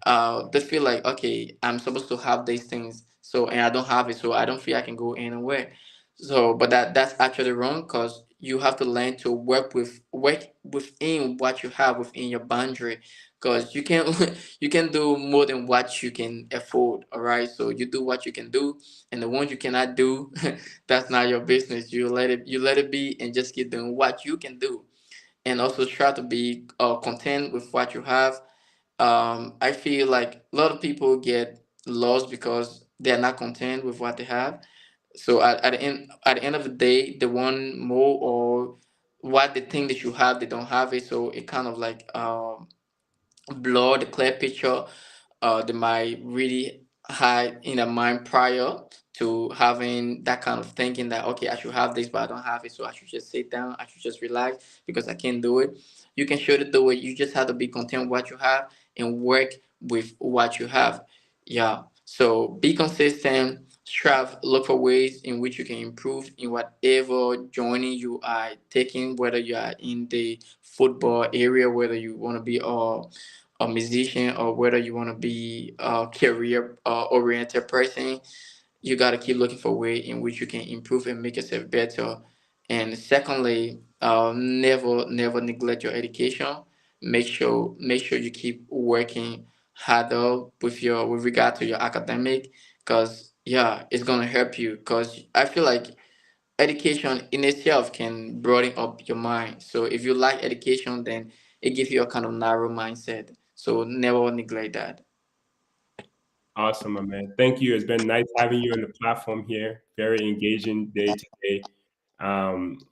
Speaker 4: they feel like, okay, I'm supposed to have these things, so and I don't have it, so I don't feel I can go anywhere. So but that's actually wrong, because you have to learn to work within what you have within your boundary, because you can you can do more than what you can afford. All right, so you do what you can do, and the ones you cannot do, that's not your business. You let it be and just keep doing what you can do, and also try to be content with what you have. I feel like a lot of people get lost because they're not content with what they have. So at the end of the day, they want more, or what they think that you have, they don't have it. So it kind of like blur the clear picture they might really had in their mind prior to having that kind of thinking that, okay, I should have this but I don't have it, so I should just sit down, I should just relax because I can't do it. You can surely do it. You just have to be content with what you have and work with what you have. Yeah. So be consistent, strive, look for ways in which you can improve in whatever journey you are taking, whether you are in the football area, whether you want to be a musician, or whether you want to be a career oriented person. You got to keep looking for a way in which you can improve and make yourself better. And secondly, never neglect your education. Make sure you keep working harder with regard to your academic, because yeah, it's gonna help you, because I feel like education in itself can broaden up your mind. So if you like education, then it gives you a kind of narrow mindset. So never neglect that.
Speaker 1: Awesome, my man. Thank you. It's been nice having you on the platform here. Very engaging day to day.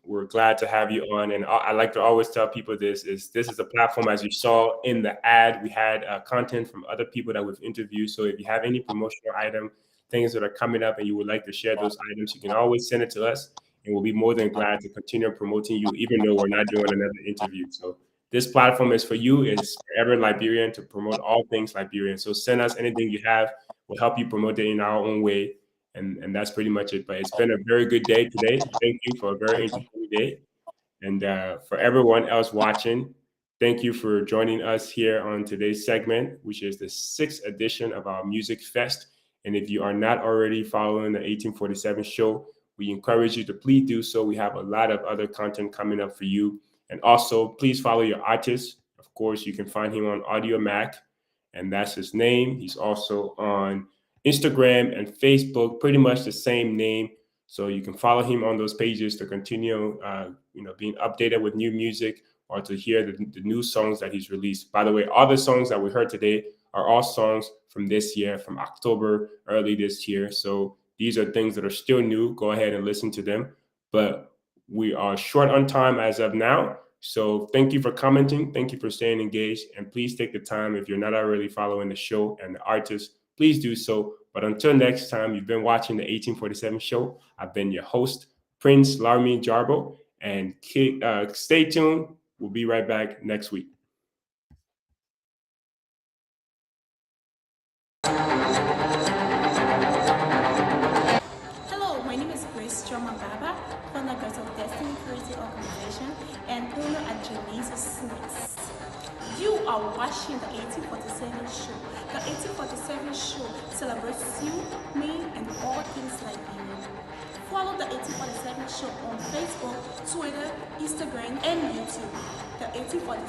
Speaker 1: We're glad to have you on, and I like to always tell people this is a platform, as you saw in the ad. We had content from other people that we've interviewed. So if you have any promotional item, things that are coming up, and you would like to share those items, you can always send it to us, and we'll be more than glad to continue promoting you, even though we're not doing another interview. So this platform is for you, is forever Liberian, to promote all things Liberian. So send us anything you have. We'll help you promote it in our own way. And that's pretty much it. But it's been a very good day today. Thank you for a very entertaining day. And for everyone else watching, thank you for joining us here on today's segment, which is the sixth edition of our Music Fest. And if you are not already following the 1847 show, we encourage you to please do so. We have a lot of other content coming up for you. And also, please follow your artist. Of course, you can find him on Audio Mac, and that's his name. He's also on Instagram and Facebook, pretty much the same name. So you can follow him on those pages to continue, being updated with new music, or to hear the new songs that he's released. By the way, all the songs that we heard today are all songs from this year, from October, early this year. So these are things that are still new. Go ahead and listen to them. But we are short on time as of now. So thank you for commenting. Thank you for staying engaged. And please take the time, if you're not already following the show and the artist, please do so. But until next time, you've been watching the 1847 show. I've been your host, Prince Larmi Jarbo. And stay tuned. We'll be right back next week.
Speaker 2: Hello, my name is Grace Choma Baba, founder of Destiny Creative Organization and owner at Janice's Snacks. You are watching the 1847 show. The 1847 show celebrates you, me, and all things like you. Follow the 1847 show on Facebook, Twitter, Instagram, and YouTube. The 1847